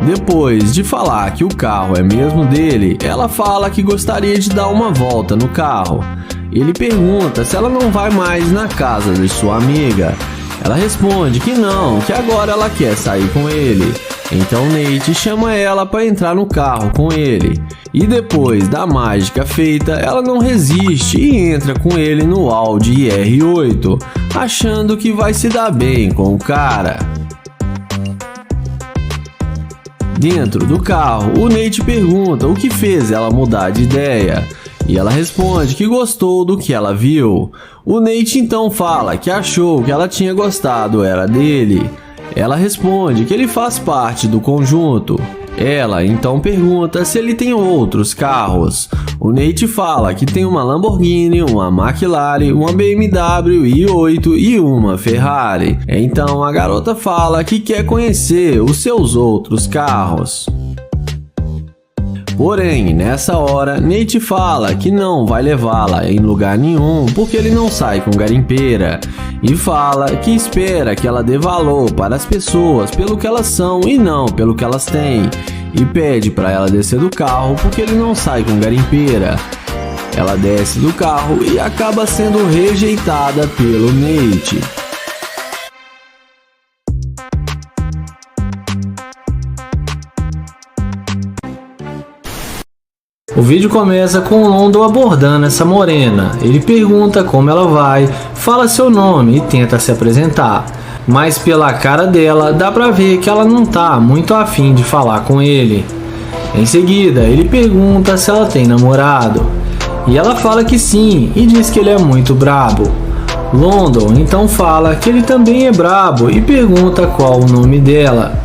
Depois de falar que o carro é mesmo dele, ela fala que gostaria de dar uma volta no carro. Ele pergunta se ela não vai mais na casa de sua amiga. Ela responde que não, que agora ela quer sair com ele. Então Nate chama ela para entrar no carro com ele. E depois da mágica feita, ela não resiste e entra com ele no Audi R8, achando que vai se dar bem com o cara. Dentro do carro, o Nate pergunta o que fez ela mudar de ideia. E ela responde que gostou do que ela viu. O Nate então fala que achou que ela tinha gostado era dele. Ela responde que ele faz parte do conjunto. Ela então pergunta se ele tem outros carros. O Nate fala que tem uma Lamborghini, uma McLaren, uma BMW i8 e uma Ferrari. Então a garota fala que quer conhecer os seus outros carros. Porém, nessa hora, Nate fala que não vai levá-la em lugar nenhum porque ele não sai com garimpeira. E fala que espera que ela dê valor para as pessoas pelo que elas são e não pelo que elas têm. E pede para ela descer do carro porque ele não sai com garimpeira. Ela desce do carro e acaba sendo rejeitada pelo Nate. O vídeo começa com o London abordando essa morena. Ele pergunta como ela vai, fala seu nome e tenta se apresentar. Mas pela cara dela, dá pra ver que ela não tá muito afim de falar com ele. Em seguida, ele pergunta se ela tem namorado. E ela fala que sim e diz que ele é muito brabo. London então fala que ele também é brabo e pergunta qual o nome dela.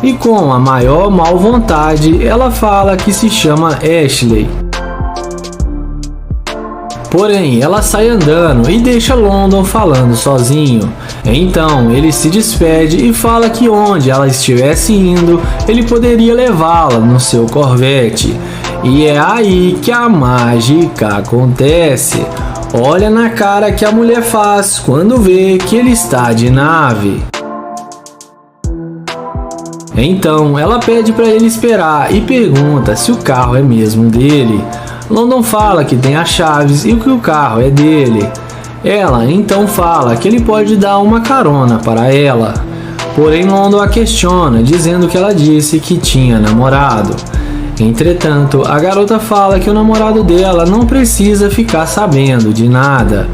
E com a maior mal vontade, ela fala que se chama Ashley. Porém, ela sai andando e deixa London falando sozinho. Então, ele se despede e fala que onde ela estivesse indo, ele poderia levá-la no seu Corvette. E é aí que a mágica acontece. Olha na cara que a mulher faz quando vê que ele está de nave. Então ela pede para ele esperar e pergunta se o carro é mesmo dele. London fala que tem as chaves e que o carro é dele. Ela então fala que ele pode dar uma carona para ela. Porém London a questiona, dizendo que ela disse que tinha namorado. Entretanto, a garota fala que o namorado dela não precisa ficar sabendo de nada.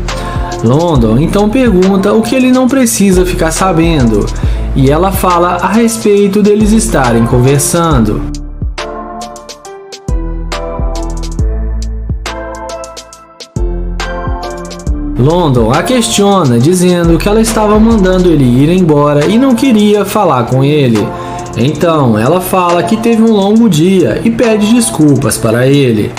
London então pergunta o que ele não precisa ficar sabendo. E ela fala a respeito deles estarem conversando. London a questiona, dizendo que ela estava mandando ele ir embora e não queria falar com ele. Então ela fala que teve um longo dia e pede desculpas para ele.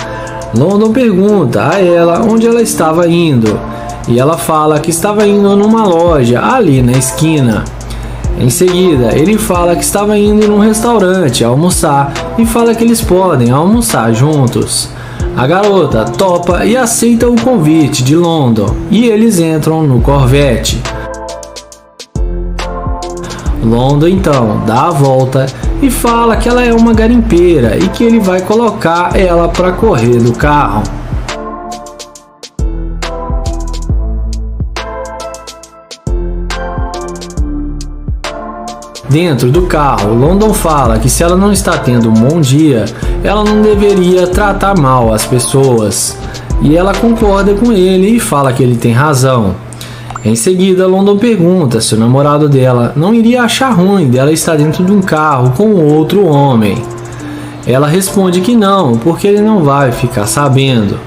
London pergunta a ela onde ela estava indo. E ela fala que estava indo numa loja ali na esquina. Em seguida, ele fala que estava indo num restaurante almoçar e fala que eles podem almoçar juntos. A garota topa e aceita o convite de London e eles entram no Corvette. London então dá a volta e fala que ela é uma garimpeira e que ele vai colocar ela para correr do carro. Dentro do carro, London fala que se ela não está tendo um bom dia, ela não deveria tratar mal as pessoas. E ela concorda com ele e fala que ele tem razão. Em seguida, London pergunta se o namorado dela não iria achar ruim dela estar dentro de um carro com outro homem. Ela responde que não, porque ele não vai ficar sabendo.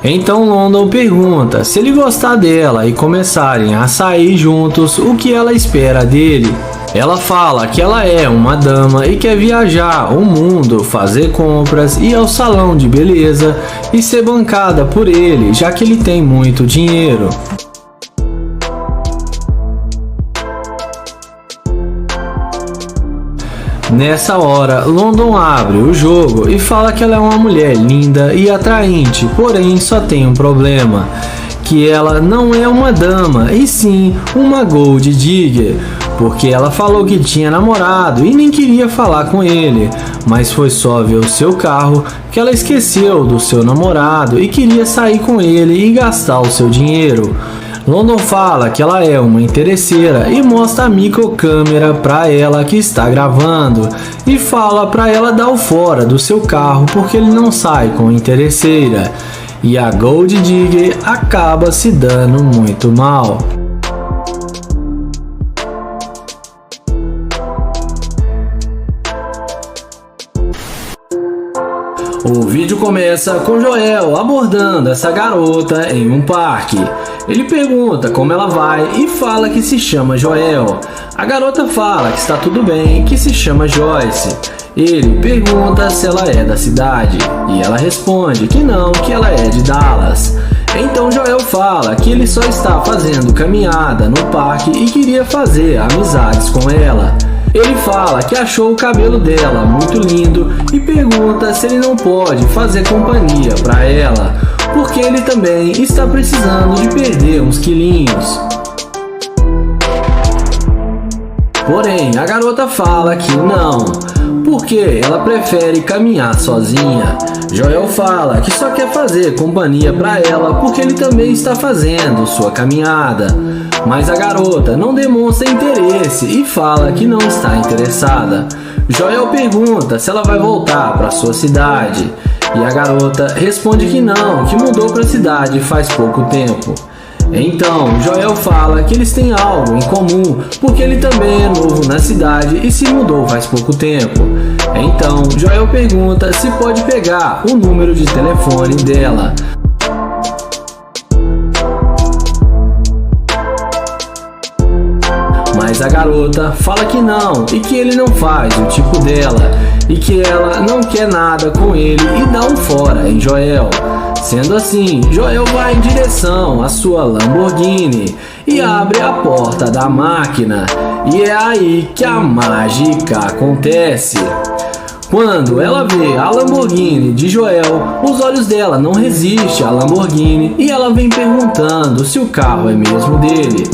Então London pergunta se ele gostar dela e começarem a sair juntos, o que ela espera dele. Ela fala que ela é uma dama e quer viajar o mundo, fazer compras, ir ao salão de beleza e ser bancada por ele, já que ele tem muito dinheiro. Nessa hora, London abre o jogo e fala que ela é uma mulher linda e atraente, porém só tem um problema, que ela não é uma dama, e sim uma gold digger, porque ela falou que tinha namorado e nem queria falar com ele, mas foi só ver o seu carro que ela esqueceu do seu namorado e queria sair com ele e gastar o seu dinheiro. London fala que ela é uma interesseira e mostra a microcâmera para ela que está gravando e fala para ela dar o fora do seu carro porque ele não sai com interesseira. E a Gold Digger acaba se dando muito mal. O vídeo começa com Joel abordando essa garota em um parque. Ele pergunta como ela vai e fala que se chama Joel. A garota fala que está tudo bem, que se chama Joyce. Ele pergunta se ela é da cidade e ela responde que não, que ela é de Dallas. Então Joel fala que ele só está fazendo caminhada no parque e queria fazer amizades com ela. Ele fala que achou o cabelo dela muito lindo e pergunta se ele não pode fazer companhia para ela, porque ele também está precisando de perder uns quilinhos. Porém, a garota fala que não, porque ela prefere caminhar sozinha. Joel fala que só quer fazer companhia para ela porque ele também está fazendo sua caminhada. Mas a garota não demonstra interesse e fala que não está interessada. Joel pergunta se ela vai voltar para sua cidade e a garota responde que não, que mudou para a cidade faz pouco tempo. Então Joel fala que eles têm algo em comum porque ele também é novo na cidade e se mudou faz pouco tempo. Então Joel pergunta se pode pegar o número de telefone dela. Mas a garota fala que não e que ele não faz o tipo dela e que ela não quer nada com ele e dá um fora em Joel. Sendo assim, Joel vai em direção à sua Lamborghini e abre a porta da máquina. E é aí que a mágica acontece. Quando ela vê a Lamborghini de Joel, os olhos dela não resistem à Lamborghini e ela vem perguntando se o carro é mesmo dele.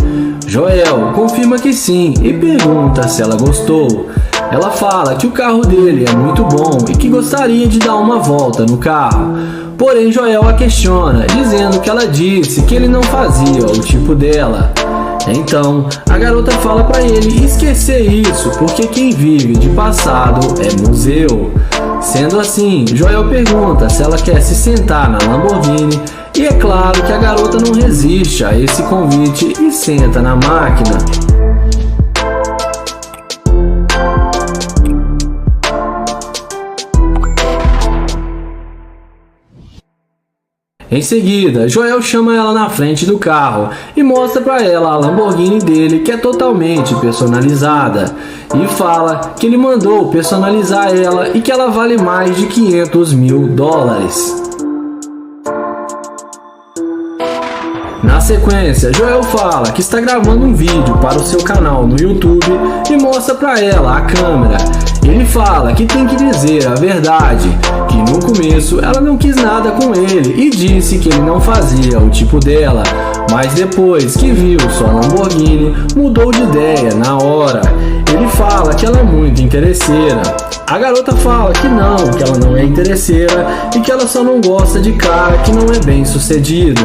Joel confirma que sim e pergunta se ela gostou. Ela fala que o carro dele é muito bom e que gostaria de dar uma volta no carro. Porém, Joel a questiona, dizendo que ela disse que ele não fazia o tipo dela. Então, a garota fala para ele esquecer isso, porque quem vive de passado é museu. Sendo assim, Joel pergunta se ela quer se sentar na Lamborghini e é claro que a garota não resiste a esse convite e senta na máquina. Em seguida, Joel chama ela na frente do carro e mostra para ela a Lamborghini dele, que é totalmente personalizada, e fala que ele mandou personalizar ela e que ela vale mais de $500 mil. Na sequência, Joel fala que está gravando um vídeo para o seu canal no YouTube e mostra para ela a câmera. Ele fala que tem que dizer a verdade, que no começo ela não quis nada com ele e disse que ele não fazia o tipo dela, mas depois que viu sua Lamborghini, mudou de ideia na hora. Ele fala que ela é muito interesseira. A garota fala que ela não é interesseira e que ela só não gosta de cara que não é bem sucedido.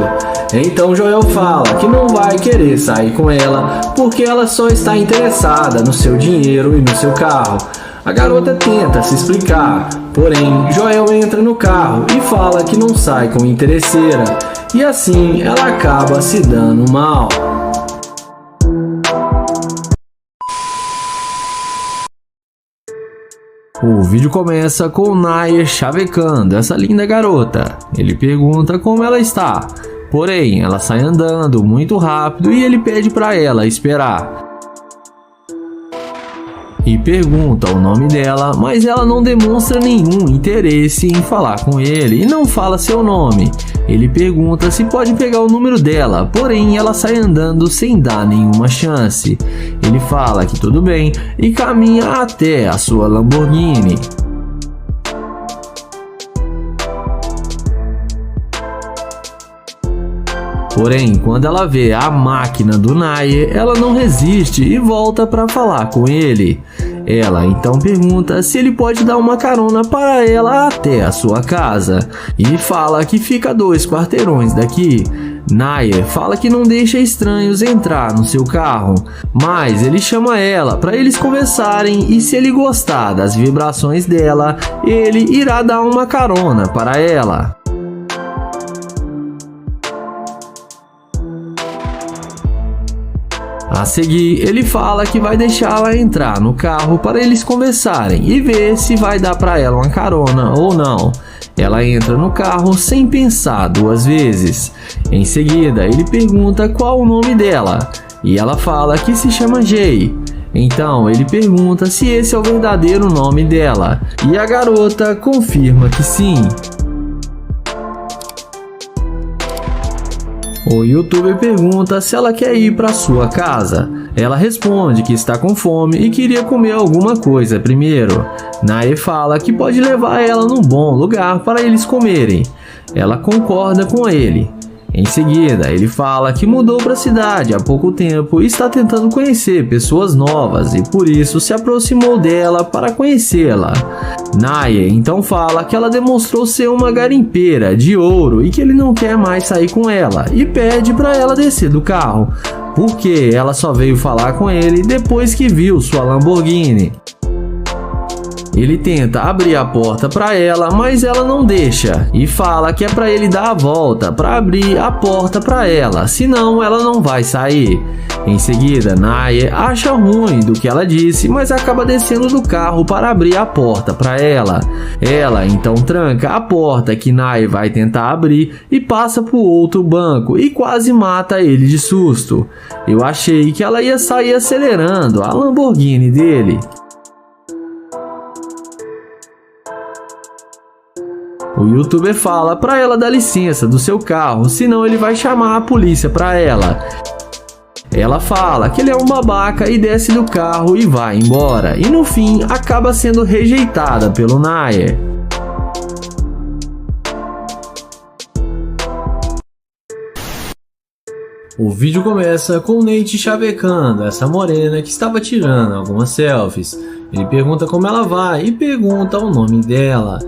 Então Joel fala que não vai querer sair com ela porque ela só está interessada no seu dinheiro e no seu carro. A garota tenta se explicar, porém Joel entra no carro e fala que não sai com interesseira, e assim ela acaba se dando mal. O vídeo começa com o Nair chavecando essa linda garota. Ele pergunta como ela está, porém ela sai andando muito rápido e ele pede para ela esperar. E pergunta o nome dela, mas ela não demonstra nenhum interesse em falar com ele e não fala seu nome. Ele pergunta se pode pegar o número dela, porém ela sai andando sem dar nenhuma chance. Ele fala que tudo bem e caminha até a sua Lamborghini. Porém, quando ela vê a máquina do Nair, ela não resiste e volta para falar com ele. Ela então pergunta se ele pode dar uma carona para ela até a sua casa e fala que fica a 2 quarteirões daqui. Nair fala que não deixa estranhos entrar no seu carro, mas ele chama ela para eles conversarem e se ele gostar das vibrações dela, ele irá dar uma carona para ela. A seguir, ele fala que vai deixá-la entrar no carro para eles conversarem e ver se vai dar para ela uma carona ou não. Ela entra no carro sem pensar 2 vezes. Em seguida, ele pergunta qual o nome dela e ela fala que se chama Jay. Então, ele pergunta se esse é o verdadeiro nome dela e a garota confirma que sim. O youtuber pergunta se ela quer ir para sua casa. Ela responde que está com fome e queria comer alguma coisa primeiro. Nair fala que pode levar ela num bom lugar para eles comerem. Ela concorda com ele. Em seguida, ele fala que mudou para a cidade há pouco tempo e está tentando conhecer pessoas novas e por isso se aproximou dela para conhecê-la. Nair então fala que ela demonstrou ser uma garimpeira de ouro e que ele não quer mais sair com ela e pede para ela descer do carro, porque ela só veio falar com ele depois que viu sua Lamborghini. Ele tenta abrir a porta para ela, mas ela não deixa e fala que é para ele dar a volta para abrir a porta para ela, senão ela não vai sair. Em seguida, Nair acha ruim do que ela disse, mas acaba descendo do carro para abrir a porta para ela. Ela então tranca a porta que Nair vai tentar abrir e passa para o outro banco e quase mata ele de susto. Eu achei que ela ia sair acelerando a Lamborghini dele. O youtuber fala para ela dar licença do seu carro, senão ele vai chamar a polícia para ela. Ela fala que ele é um babaca e desce do carro e vai embora. E no fim acaba sendo rejeitada pelo Nair. O vídeo começa com o Nate chavecando essa morena que estava tirando algumas selfies. Ele pergunta como ela vai e pergunta o nome dela.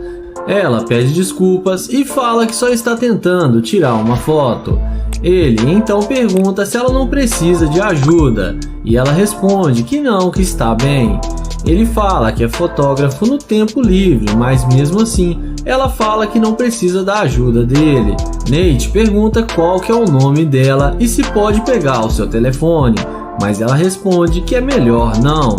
Ela pede desculpas e fala que só está tentando tirar uma foto. Ele então pergunta se ela não precisa de ajuda e ela responde que não, que está bem. Ele fala que é fotógrafo no tempo livre, mas mesmo assim ela fala que não precisa da ajuda dele. Nate pergunta qual que é o nome dela e se pode pegar o seu telefone, mas ela responde que é melhor não.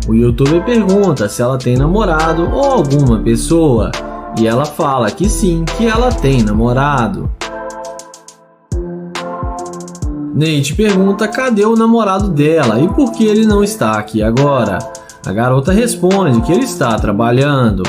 O youtuber pergunta se ela tem namorado ou alguma pessoa. E ela fala que sim, que ela tem namorado. Nate pergunta cadê o namorado dela e por que ele não está aqui agora. A garota responde que ele está trabalhando.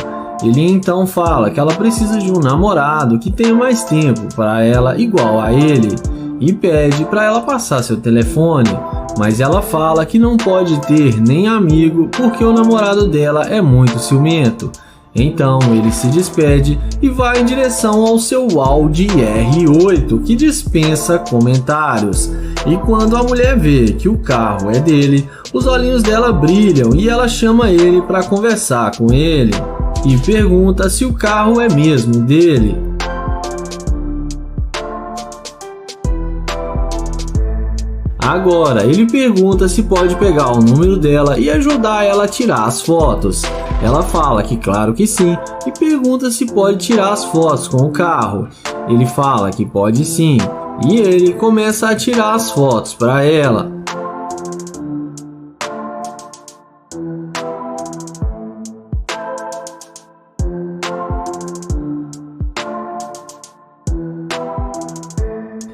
Ele então fala que ela precisa de um namorado que tenha mais tempo para ela igual a ele e pede para ela passar seu telefone, mas ela fala que não pode ter nem amigo porque o namorado dela é muito ciumento. Então ele se despede e vai em direção ao seu Audi R8 que dispensa comentários. E quando a mulher vê que o carro é dele, os olhinhos dela brilham e ela chama ele para conversar com ele e pergunta se o carro é mesmo dele. Agora ele pergunta se pode pegar o número dela e ajudar ela a tirar as fotos. Ela fala que claro que sim e pergunta se pode tirar as fotos com o carro. Ele fala que pode sim e ele começa a tirar as fotos para ela.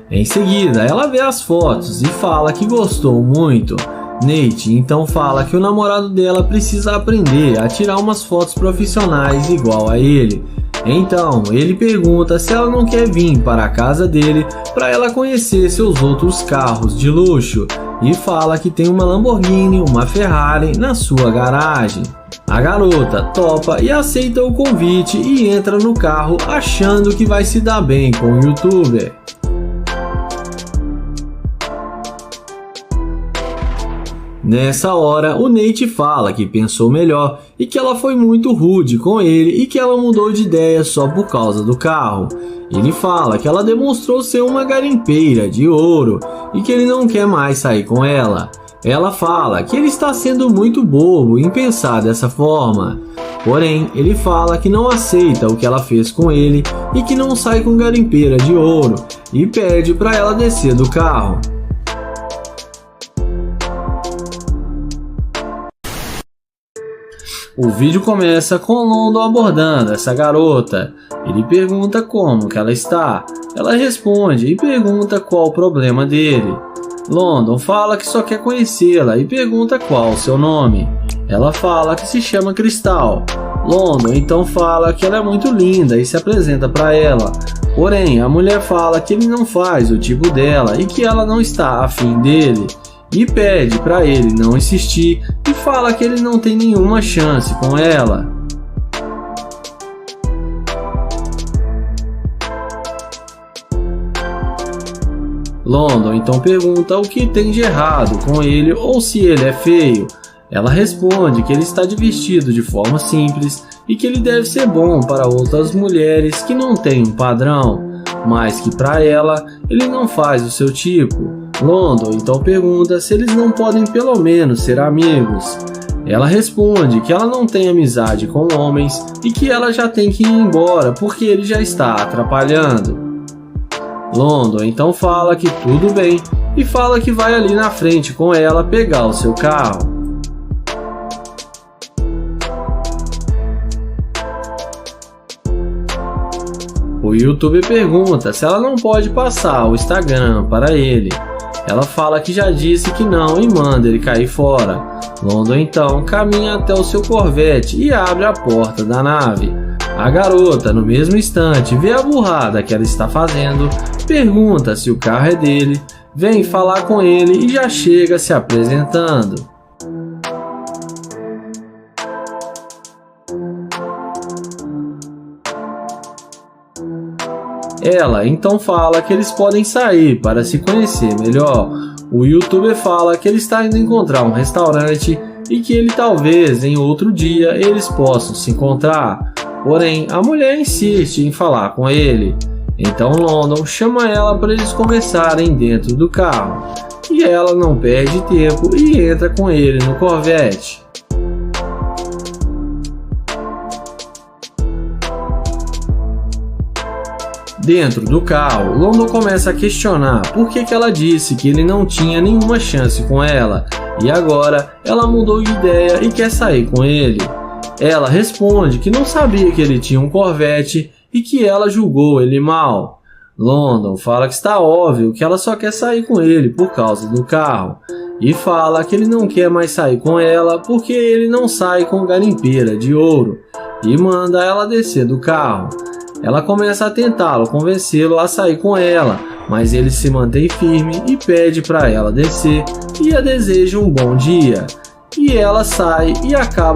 Em seguida, ela vê as fotos e fala que gostou muito. Nate então fala que o namorado dela precisa aprender a tirar umas fotos profissionais igual a ele. Então ele pergunta se ela não quer vir para a casa dele para ela conhecer seus outros carros de luxo e fala que tem uma Lamborghini, uma Ferrari na sua garagem. A garota topa e aceita o convite e entra no carro achando que vai se dar bem com o youtuber. Nessa hora, o Nate fala que pensou melhor e que ela foi muito rude com ele e que ela mudou de ideia só por causa do carro. Ele fala que ela demonstrou ser uma garimpeira de ouro e que ele não quer mais sair com ela. Ela fala que ele está sendo muito bobo em pensar dessa forma. Porém, ele fala que não aceita o que ela fez com ele e que não sai com garimpeira de ouro e pede para ela descer do carro. O vídeo começa com London abordando essa garota. Ele pergunta como que ela está. Ela responde e pergunta qual o problema dele. London fala que só quer conhecê-la e pergunta qual o seu nome. Ela fala que se chama Cristal. London então fala que ela é muito linda e se apresenta para ela. Porém, a mulher fala que ele não faz o tipo dela e que ela não está afim dele. E pede para ele não insistir e fala que ele não tem nenhuma chance com ela. London então pergunta o que tem de errado com ele ou se ele é feio. Ela responde que ele está vestido de forma simples e que ele deve ser bom para outras mulheres que não têm um padrão, mas que para ela ele não faz o seu tipo. London então pergunta se eles não podem pelo menos ser amigos. Ela responde que ela não tem amizade com homens e que ela já tem que ir embora porque ele já está atrapalhando. London então fala que tudo bem e fala que vai ali na frente com ela pegar o seu carro. O YouTuber pergunta se ela não pode passar o Instagram para ele. Ela fala que já disse que não e manda ele cair fora. London então caminha até o seu Corvette e abre a porta da nave. A garota, no mesmo instante, vê a burrada que ela está fazendo, pergunta se o carro é dele, vem falar com ele e já chega se apresentando. Ela então fala que eles podem sair para se conhecer melhor. O YouTuber fala que ele está indo encontrar um restaurante e que ele talvez em outro dia eles possam se encontrar. Porém, a mulher insiste em falar com ele. Então London chama ela para eles conversarem dentro do carro. E ela não perde tempo e entra com ele no Corvette. Dentro do carro, London começa a questionar por que ela disse que ele não tinha nenhuma chance com ela e agora ela mudou de ideia e quer sair com ele. Ela responde que não sabia que ele tinha um Corvette e que ela julgou ele mal. London fala que está óbvio que ela só quer sair com ele por causa do carro e fala que ele não quer mais sair com ela porque ele não sai com garimpeira de ouro e manda ela descer do carro. Ela começa a tentá-lo convencê-lo a sair com ela, mas ele se mantém firme e pede para ela descer e a deseja um bom dia. E ela sai e acaba